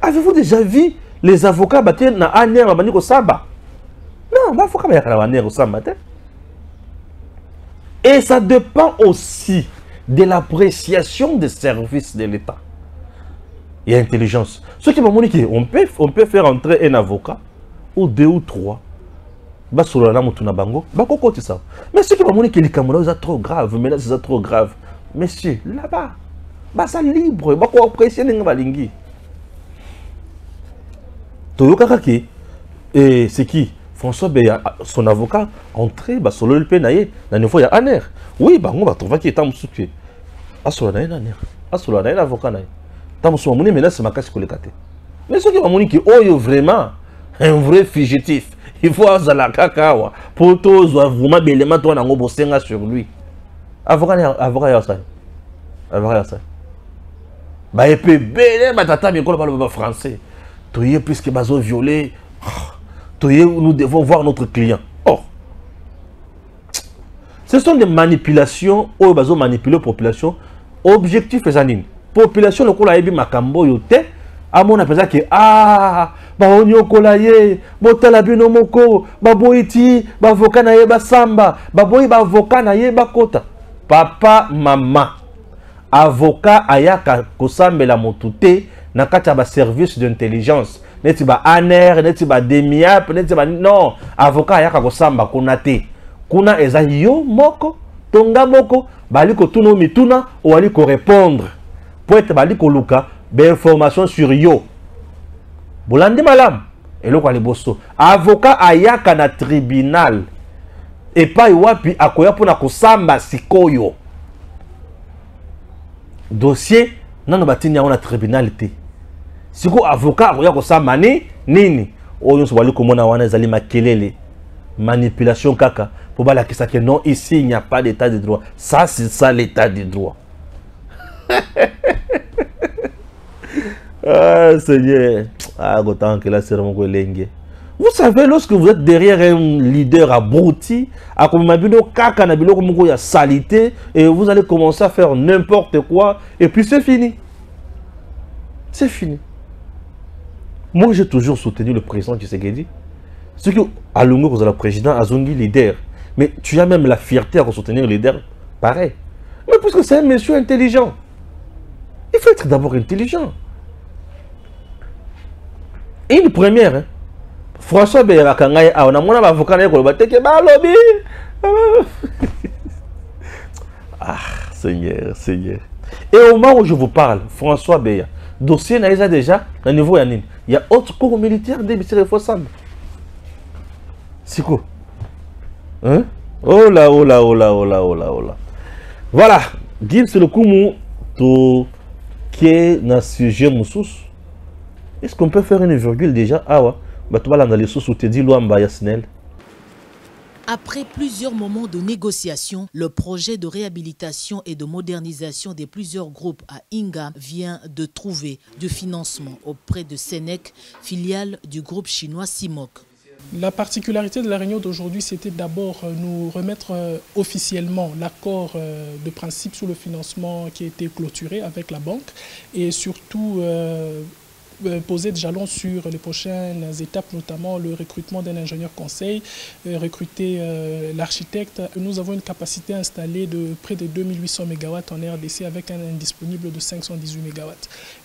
Avez-vous déjà vu les avocats battre na aner ba baniko saba? Non, l'avocat va y avoir un matin. Et ça dépend aussi de l'appréciation des services de l'État. Il y a intelligence. Ce qui m'a dit on peut faire entrer un avocat, ou 2 ou 3. Mais ce qui m'a dit que les Camerounais sont trop graves, mais là c'est trop grave. Monsieur, là-bas, ça libre, bah quoi apprécier les balingi. Toyokakaki, et c'est qui? François Beya, son avocat, entré, bah sur le penaye, la fois il y a un air. Oui, bah on va trouver qu'il est en dessous. Ah sur la naïe, ah sur la naïe, l'avocat naïe. Tant sur mon mais c'est ma casse collecate. Mais ce qui m'a dit que oh vraiment un vrai fugitif. Il faut avoir la cacawa pour tous vraiment l'élément toi n'ango bossenga sur lui. Avocat ça. Avocat ça. Bah et puis belle batata bien qu'on parle français. Toyé puisque bazo violé. Toyé nous devons voir notre client. Oh. Ce sont des manipulations où bazo manipuler population. Objectif est anine. Population le kola ebi makambo yote. À mon appel que ah ba onyo kolaye botala bino moko ba boiti ba vokana ye ba samba ba boyi ba vokana ye ba kota papa mama avocat ayaka kosambela motute na kati ba service d'intelligence neti ba ANR neti ba DEMIAP neti ba non avocat ayaka kosamba kuna te kuna eza yo moko tonga moko bali ko tuno mituna ou ali ko répondre pour être bali ko luka d'informations sur yo. Bolande malam. Et le quoi les bosso. Avocat ayaka na tribunal. Et pas wapi akoya pona kosamba sikoyo. Dossier nano batini na tribunal te. Siko avocat akoya kosamba nini. Oyo so bali komona wana ezali makelele. Manipulation kaka. Pour bala kisa que non ici il n'y a pas d'état de droit. Ça c'est ça l'état de droit. Ah, Seigneur. Ah, autant que là, c'est vraiment lengue. Vous savez, lorsque vous êtes derrière un leader abruti, à comme mabilo kaka na bilo comme ya salité, et vous allez commencer à faire n'importe quoi, et puis c'est fini. C'est fini. Moi, j'ai toujours soutenu le président Tshisekedi. Ce que Alungo, vous êtes le président, Azongi leader. Mais tu as même la fierté à soutenir le leader. Pareil. Mais puisque c'est un monsieur intelligent, il faut être d'abord intelligent. Une première, hein? François Beya Kangaye, on a mon avocat ah, Seigneur, Seigneur. Et au moment où je vous parle, François Beya, dossier n'a déjà au niveau Yanine. Il y a autre cours militaire des ministères de Sam. C'est quoi? Hein? Oh là, oh là, oh là, oh là, oh là, oh là. Voilà, Gibbs, c'est le coup qui est dans ce sujet moussous. Est-ce qu'on peut faire une virgule déjà? Ah ouais, bah tu vas dans les sous te dis Luamba Yasnel. Après plusieurs moments de négociation, le projet de réhabilitation et de modernisation des plusieurs groupes à Inga vient de trouver du financement auprès de Senec, filiale du groupe chinois Simoc. La particularité de la réunion d'aujourd'hui, c'était d'abord nous remettre officiellement l'accord de principe sur le financement qui a été clôturé avec la banque et surtout poser des jalons sur les prochaines étapes, notamment le recrutement d'un ingénieur conseil, recruter l'architecte. Nous avons une capacité installée de près de 2800 MW en RDC avec un indisponible de 518 MW.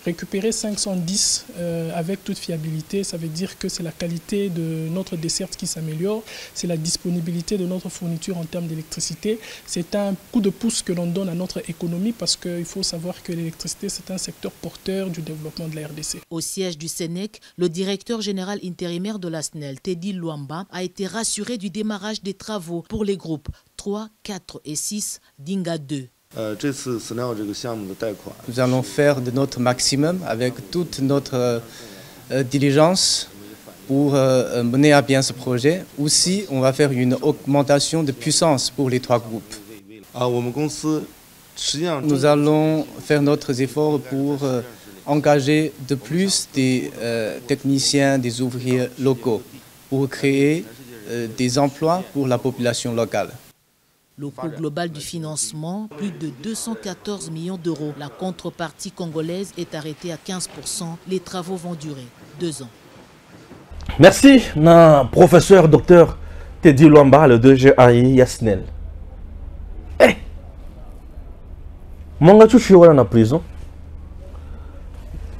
Récupérer 510 avec toute fiabilité, ça veut dire que c'est la qualité de notre desserte qui s'améliore, c'est la disponibilité de notre fourniture en termes d'électricité. C'est un coup de pouce que l'on donne à notre économie parce qu'il faut savoir que l'électricité, c'est un secteur porteur du développement de la RDC. Au siège du Senec, le directeur général intérimaire de la SNEL, Teddy Luamba, a été rassuré du démarrage des travaux pour les groupes 3, 4 et 6 d'Inga 2. Nous allons faire de notre maximum avec toute notre diligence pour mener à bien ce projet. Aussi, on va faire une augmentation de puissance pour les 3 groupes. Nous allons faire notre effort pour engager de plus des techniciens, des ouvriers locaux pour créer des emplois pour la population locale. Le coût global du financement, plus de 214 millions d'euros. La contrepartie congolaise est arrêtée à 15%. Les travaux vont durer 2 ans. Merci, professeur docteur Teddy Luamba, le DGAI Yasnel. Eh! Mon gars, tu es en prison.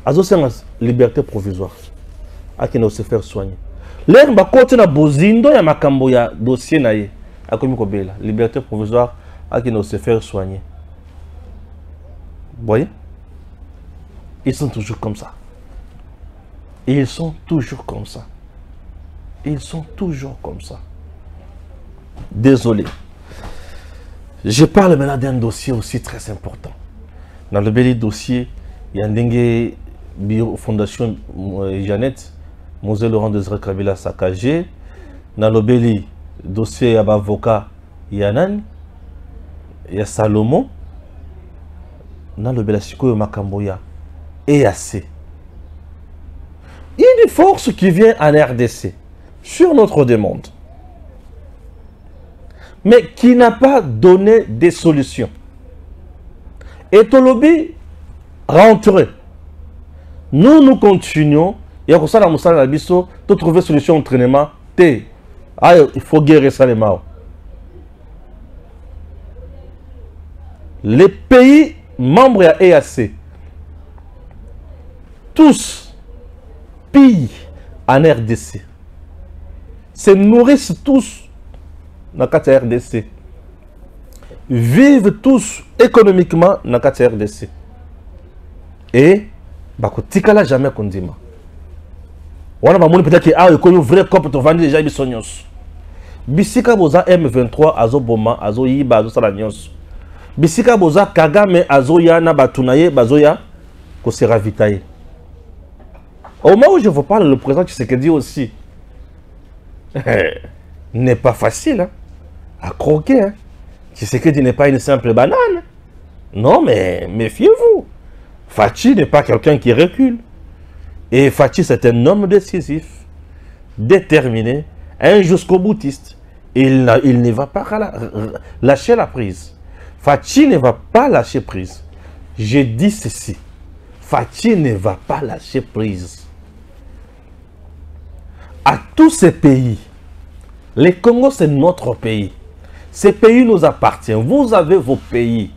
Azo c'est la liberté provisoire. Akina se faire soigner. L'air ba côté na bozindo ya makambo ya dossier na ye. Akomi ko bela liberté provisoire akina se faire soigner. Vous voyez? Ils sont toujours comme ça. Ils sont toujours comme ça. Ils sont toujours comme ça. Désolé. Je parle maintenant d'un dossier aussi très important. Dans le bel dossier, il y a un bureau fondation Jeannette, Mosée Laurent Désiré Kabila saccagé. Dans le bel dossier, il y a l'avocat Yanan, il y a Salomon. Dans le bel Sikoyo Makamboya et assez. Il y a une force qui vient en RDC sur notre demande, mais qui n'a pas donné des solutions. Et Tolobi rentré. Nous continuons. Il y a comme ça dans Moussa Labisso, de trouver solution d'entraînement. Il faut guérir ça les morts. Les pays membres de l'EAC, tous pillent en RDC, se nourrissent tous dans la RDC, vivent tous économiquement dans la RDC. Et, tikala jamais kondima. On a peut-être que il y a un vrai corps pour vendre déjà des sonyos. Bisika boza M23 azo boma azo yiba azo salanyos. Bisika boza Kagame azo ya na batunaye bazoya ko se ravitailler. Au moment où je vous parle, le président Tshisekedi aussi n'est pas facile hein, à croquer. Hein. Tshisekedi n'est pas une simple banane. Non, mais méfiez-vous. Fachi n'est pas quelqu'un qui recule. Et Fachi, c'est un homme décisif, déterminé, un jusqu'au boutiste. Il ne va pas lâcher la prise. Fachi ne va pas lâcher prise. J'ai dit ceci. Fachi ne va pas lâcher prise. À tous ces pays, le Congo c'est notre pays. Ces pays nous appartiennent. Vous avez vos pays.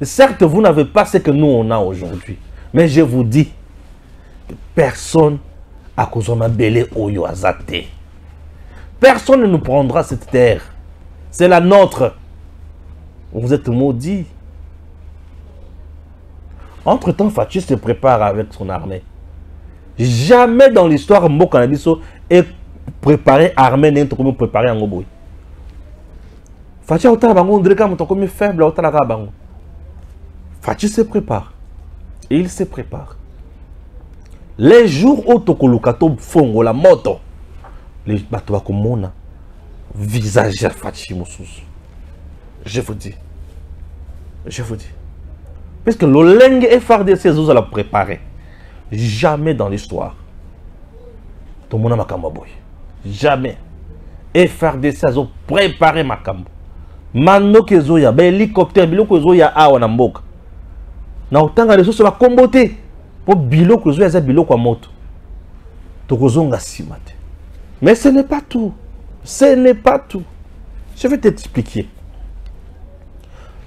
Certes, vous n'avez pas ce que nous on a aujourd'hui. Mais je vous dis, personne à cause de ma belle oyo azate. Personne ne nous prendra cette terre. C'est la nôtre. Vous êtes maudits. Entre-temps, Fachi se prépare avec son armée. Jamais dans l'histoire, Mokanabiso est préparé armée n'est comme préparé en Oboy. Fachi a autant bango ndreka muto comme faible autant la bango. Fachi se prépare. Il se prépare. Les jours où Tokolukato fongo la moto, les bateaux comme visage à Fachi Moussous. Je vous dis. Je vous dis. Parce que l'Oleng et FARDC vous allez préparer. Jamais dans l'histoire. Tout le monde a Makamboy. Jamais. FARDC a préparé Makambo. Mano kezoya, ben hélicoptère, bilo kezoya awa na mboka. Na otanga les choses va comboter. Pour bilo kezoya za bilo kwa moto. Tokozonga simate. Mais ce n'est pas tout. Ce n'est pas tout. Je vais t'expliquer.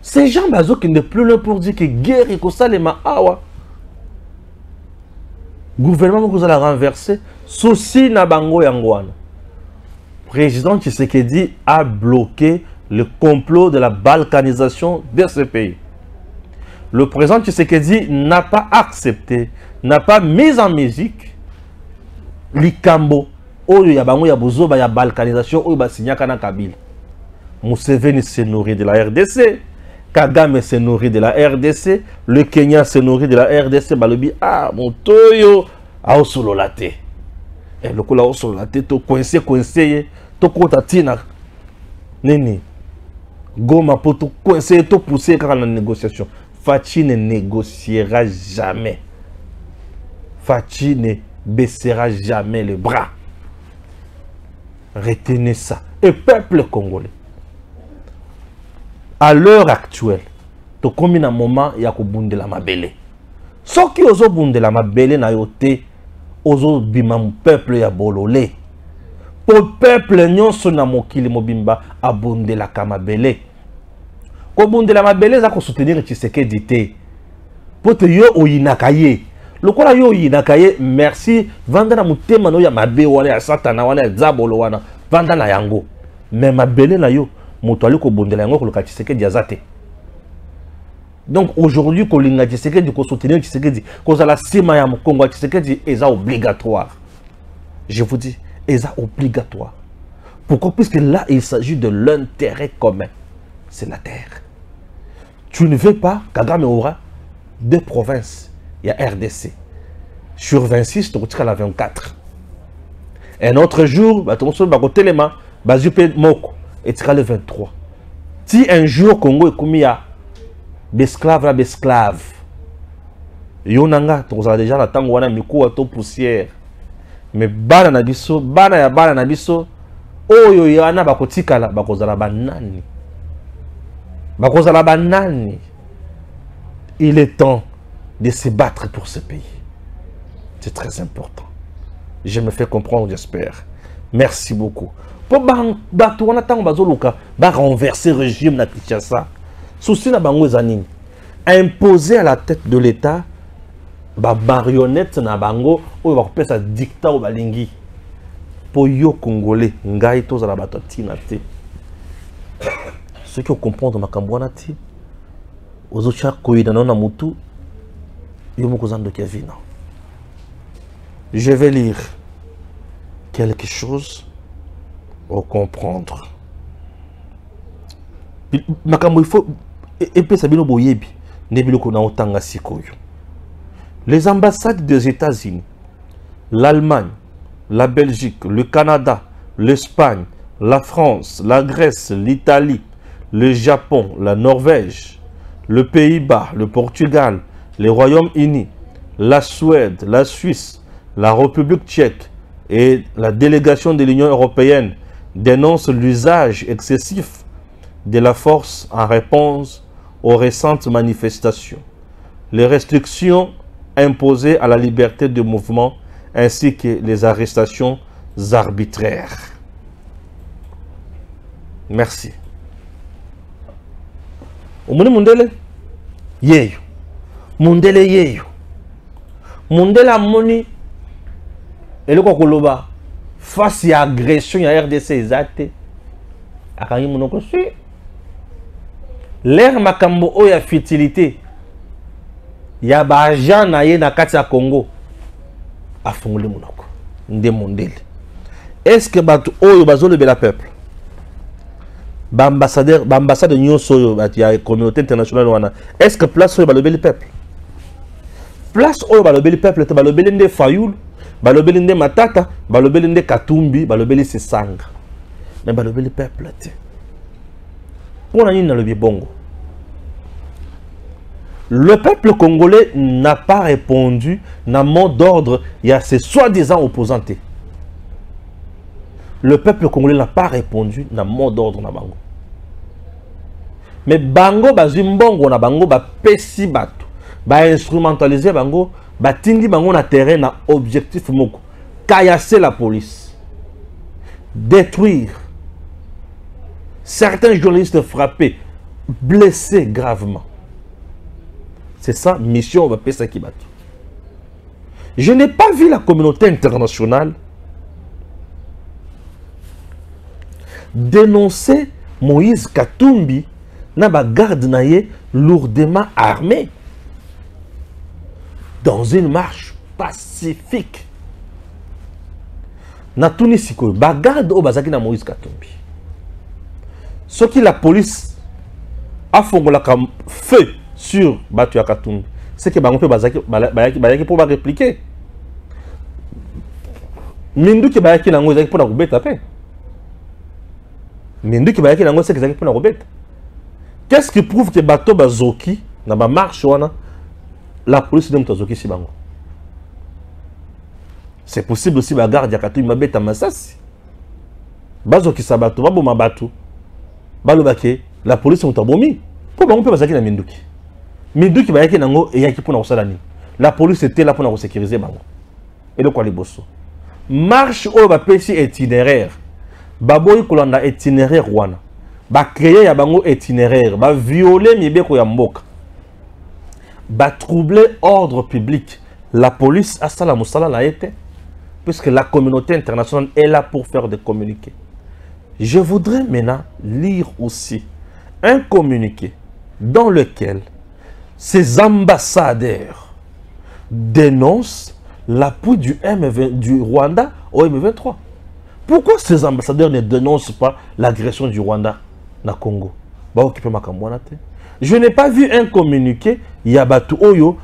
Ces gens bazo qui ne plus là pour dire que guerre et que ça les ma awa. Gouvernement que vous allez renverser, souci na bango yangwana. Président Tshisekedi a bloqué le complot de la balkanisation de ce pays. Le président Tshisekedi n'a pas accepté, n'a pas mis en musique l'ikambo oyo ya bango ya bozoba ya balkanisation oyo ba signaka na Kabila. Museveni se nourrit de la RDC, Kagame se nourrit de la RDC, le Kenya se nourrit de la RDC, balobi ah motoyo a osololate. Et le kola osololate to coincé to kota tina nini Goma pour tout coincer, tout pousser dans la négociation. Fachi ne négociera jamais. Fachi ne baissera jamais les bras. Retenez ça. Et peuple congolais, à l'heure actuelle, tu combien un moment il y a que bunde la mabele. Ce qui oso bunde la mabele na yote, oso bimam peuple ya bololé. Pour le peuple nyonso na mokili mobimba abonde la kamabele. Ko bonde la mabele za ko soutenir Tshisekedi te. Pour te yo oyinakaye. Le kola yo yinakaye merci vanda na mutema no ya mabe wana ya satana wana ya zabolo wana vanda na yango mais mabele na yo moto ali ko bondela yango ko loka Tshisekedi azate. Donc aujourd'hui ko linga Tshisekedi ko soutenir Tshisekedi ko za la sima ya Kongo Tshisekedi est obligatoire. Je vous dis est obligatoire. Pourquoi? Puisque là il s'agit de l'intérêt commun. C'est la terre. Tu ne veux pas Kagame aura 2 provinces. Il y a RDC. Sur 26, tu as la 24. Un autre jour, tu as Téléma, Moko, et tu as le 23. Si un jour, Congo est commis à l'esclave, la esclave, Yonanga, tu as déjà la tango, wana mikou ato poussière. Mais bana na biso, bana ya bana na biso, oyo yana bakotikala, bakozala banani. Bakozala banani. Il est temps de se battre pour ce pays. C'est très important. Je me fais comprendre, j'espère. Merci beaucoup. Pour renverser le régime de Kinshasa, souci na bango zanini. Imposer à la tête de l'État, ba marionnette na bango, ou va couper sa dictat au balingi. Pour yo Congolais, ngai to za la batatina te. Ceux qui comprennent ma kambwana ti, aux autres koïda na mutu. Je vais lire quelque chose pour comprendre. Les ambassades des États-Unis, l'Allemagne, la Belgique, le Canada, l'Espagne, la France, la Grèce, l'Italie, le Japon, la Norvège, le Pays-Bas, le Portugal, le Royaume-Uni, la Suède, la Suisse, la République tchèque et la délégation de l'Union européenne dénoncent l'usage excessif de la force en réponse aux récentes manifestations, les restrictions imposées à la liberté de mouvement ainsi que les arrestations arbitraires. Merci. Mundele yeyo. Mundele yeyo. Mundela moni eloko koloba face à agression ya RDC ezate akangi monoko sui l'air makambo oya futilité ya ba agent na ye na kati ya Congo afungule monoko nde mondele. Est-ce que batu oyo bazolobela peuple ambassadeur ambassade nyonso oyo ya communauté internationale wana est-ce que place oyo balobeli peuple place oyo balobeli peuple te balobeli nde Fayoul balobeli nde Matata balobeli nde Katumbi balobeli Sesanga mais balobeli peuple te pona nini nalobi bongo. Le peuple congolais n'a pas répondu na mot d'ordre il y a ces soi-disant opposants. Le peuple congolais n'a pas répondu na mot d'ordre na bango. Mais bango bazimbongo na bango ba pesi bato ba instrumentaliser bango ba tindi bango na terrain na objectif moko kayasser la police, détruire certains journalistes frappés, blessés gravement. C'est ça mission va pesa ki bato. Je n'ai pas vu la communauté internationale dénoncer Moïse Katumbi na ba garde naye lourdement armé dans une marche pacifique. Na Tunisiko ba garde o bazaki na Moïse Katumbi. Ce qui la police a fongola comme feu sur batu ya Katumbi, c'est que bango pe bazaki pour ba répliquer. Mindu ki bayaki nango ezaki pour na kubeta pe. Mindu ki bayaki nango c'est ezaki pour na kubeta. Qu'est-ce qui prouve que bato bazoki na ba marche wana la police de mutazoki si bango? C'est possible aussi ba garde ya Katumbi mabeta masasi. Bazoki sabato babo mabatu. Balobake la police mutabomi. Pour bango pe bazaki na minduki. Minduki bayaki nango eyaki pour na kosala ni. La police était là pour na sécuriser bango. Et le quoi les bosso. Marche au ba pesi itinéraire. Baboyi kolanda itinéraire wana. Ba créer ya bango itinéraire, ba violer mibeko ya mboka. Ba troubler ordre public, la police a ça la moussala l'a été, puisque la communauté internationale est là pour faire des communiqués. Je voudrais maintenant lire aussi un communiqué dans lequel ces ambassadeurs dénoncent l'appui du Rwanda au M23. Pourquoi ces ambassadeurs ne dénoncent pas l'agression du Rwanda dans le Congo? Je n'ai pas vu un communiqué Yabatu Oyo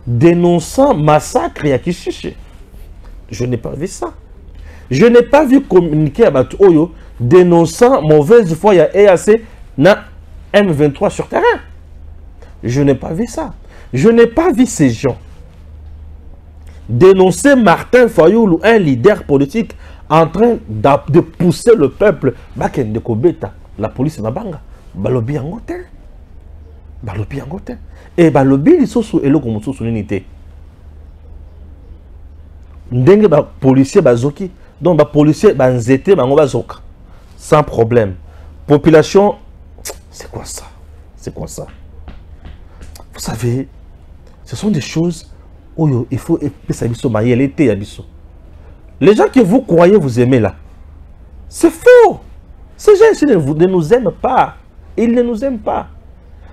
dénonçant massacre à Kishiche. Je n'ai pas vu ça. Je n'ai pas vu communiqué Yabatu Oyo dénonçant mauvaise foi à EAC na M23 sur terrain. Je n'ai pas vu ça. Je n'ai pas vu ces gens dénoncer Martin Fayoulou, un leader politique en train de pousser le peuple. Bakende Kobeta, la police Mabanga, Balobi Angote. Balobi Angote. Et Balobi, ils sont sous l'unité. Ndenge ba policier bazoki, donc ba policier banzete bango bazoka. Sans problème. Population, c'est quoi ça? C'est quoi ça? Vous savez, ce sont des choses où il faut les gens que vous croyez vous aimer là, c'est faux. Ces gens ici ne nous aiment pas. Ils ne nous aiment pas.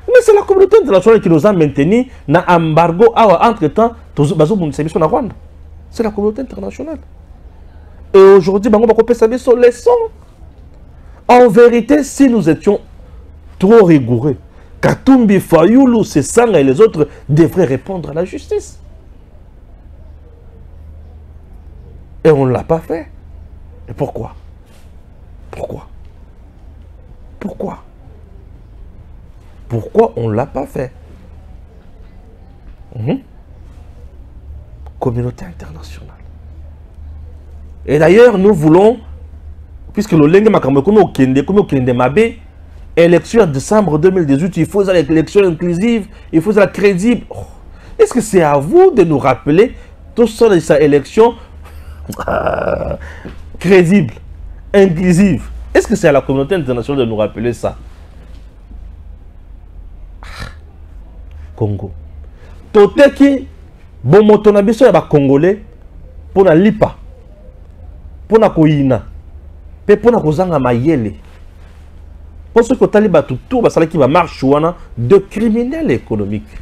Mais c'est la communauté internationale qui nous a maintenus dans l'embargo entre-temps. C'est la communauté internationale. Et aujourd'hui, leçon. En vérité, si nous étions trop rigoureux, Katumbi, Fayoulou, Sessanga et les autres devraient répondre à la justice. Et on ne l'a pas fait. Et pourquoi? Pourquoi? Pourquoi? Pourquoi on ne l'a pas fait? Communauté internationale. Et d'ailleurs, nous voulons, puisque le Lenge Makambo, comme au Kende Mabé, élection en décembre 2018, il faut une élection inclusive, il faut la crédible. Oh. Est-ce que c'est à vous de nous rappeler tout ça de sa élection crédible, inclusive? Est-ce que c'est à la communauté internationale de nous rappeler ça? Congo. Toteki, bon motonabiso ya ba Congolais, pour na lipa, pour na koyina, pour na kozanga mayele. Pour ce que Taliba tout basala qui va marche de criminels économiques.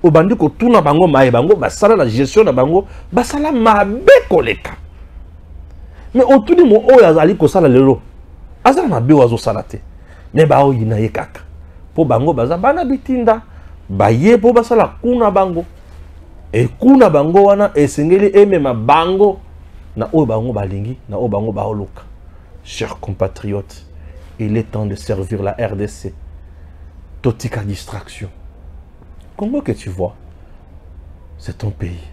Au bandi ko tout na bango maé bango basala la gestion na bango basala mabe koleka. Mais autour du mo oya azali ko sala lelo. Azala mabe wazo salate. Mais ba o yina yekaka. Po bango baza bana bitinda baye po basala kuna bango. Et kuna bango wana esengeli emema bango na o bango balingi na o bango baoluka. Chers compatriotes, il est temps de servir la RDC. Totika distraction. Congo que tu vois, c'est ton pays.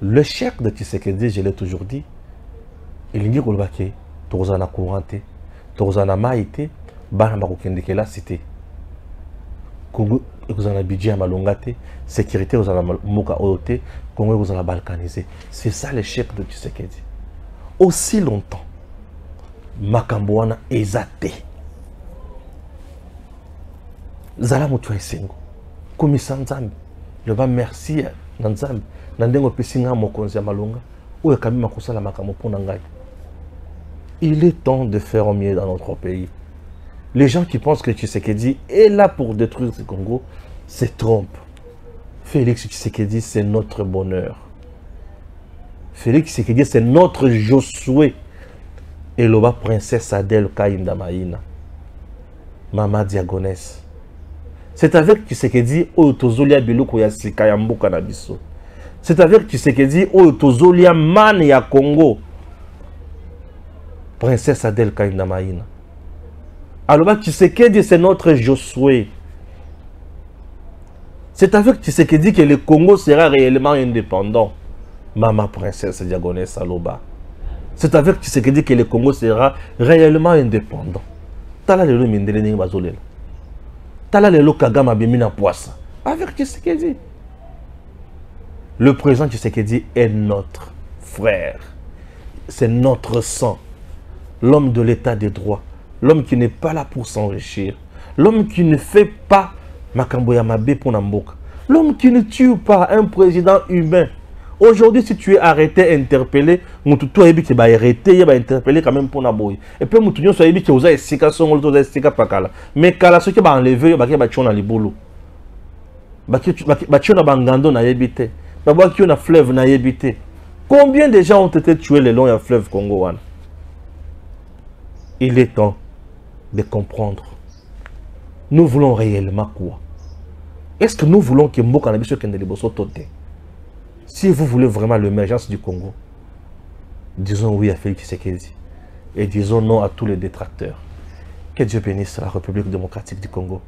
Le chef de Tshisekedi, je l'ai toujours dit, il dit que Torzana Courante, Torzana Maïté, Banama Kukendeke la cité. Congo, vous en avez budget à Malongate, sécurité, vous en avez Moka Ote, Congo, vous en avez balkanisé. C'est ça le chef de Tshisekedi. Aussi longtemps, Makambouana ezate. Zala Moutoua Sengo. Komisa Nzambi. Je vais merci Nzambi. Nandengo Pesinga Mokonzi Malonga. Ou Kami Makosa la Makamo Ponangai. Il est temps de faire au mieux dans notre pays. Les gens qui pensent que Tshisekedi est là pour détruire ce Congo se trompent. Félix Tshisekedi, c'est notre bonheur. Félix Tshisekedi, c'est notre Josué. Et l'oba princesse Adèle Kaïnda Maïna. Mama Diagonès. C'est avec Tshisekedi Oyotozolia Biloko ya Sika ya Mboka na biso. C'est avec Tshisekedi Oyotozolia Man ya Congo. Princesse Adèle Kaïnda Maïna. Alors Tshisekedi, c'est notre Josué. C'est avec Tshisekedi que le Congo sera réellement indépendant. Mama princesse Diagonès Aloba. C'est avec Tshisekedi que le Congo sera réellement indépendant. Tala lelo mindele ningi bazolela. Tala lelo Kagame bimina poissa. Avec Tshisekedi. Le président Tshisekedi est notre frère. C'est notre sang. L'homme de l'état des droits. L'homme qui n'est pas là pour s'enrichir. L'homme qui ne fait pas Makambo ya mabe pour Namboka. L'homme qui ne tue pas, un président humain. Aujourd'hui, si tu es arrêté, interpellé, Moutoutou a dit qu'il va arrêter, il va interpeller quand même pour Naboy. Et puis Moutoutou a dit qu'il a essayé de mais quand ceux qui va enlever, il va tuer dans les boulots. Il va tuer dans Bangando, il va tuer dans fleuve, il combien de gens ont été tués le long du fleuve Congo? Il est temps de comprendre. Nous voulons réellement quoi? Est-ce que nous voulons que Mboka Nabiso Kende Liboso Tote? Si vous voulez vraiment l'émergence du Congo, disons oui à Félix Tshisekedi et disons non à tous les détracteurs. Que Dieu bénisse la République démocratique du Congo.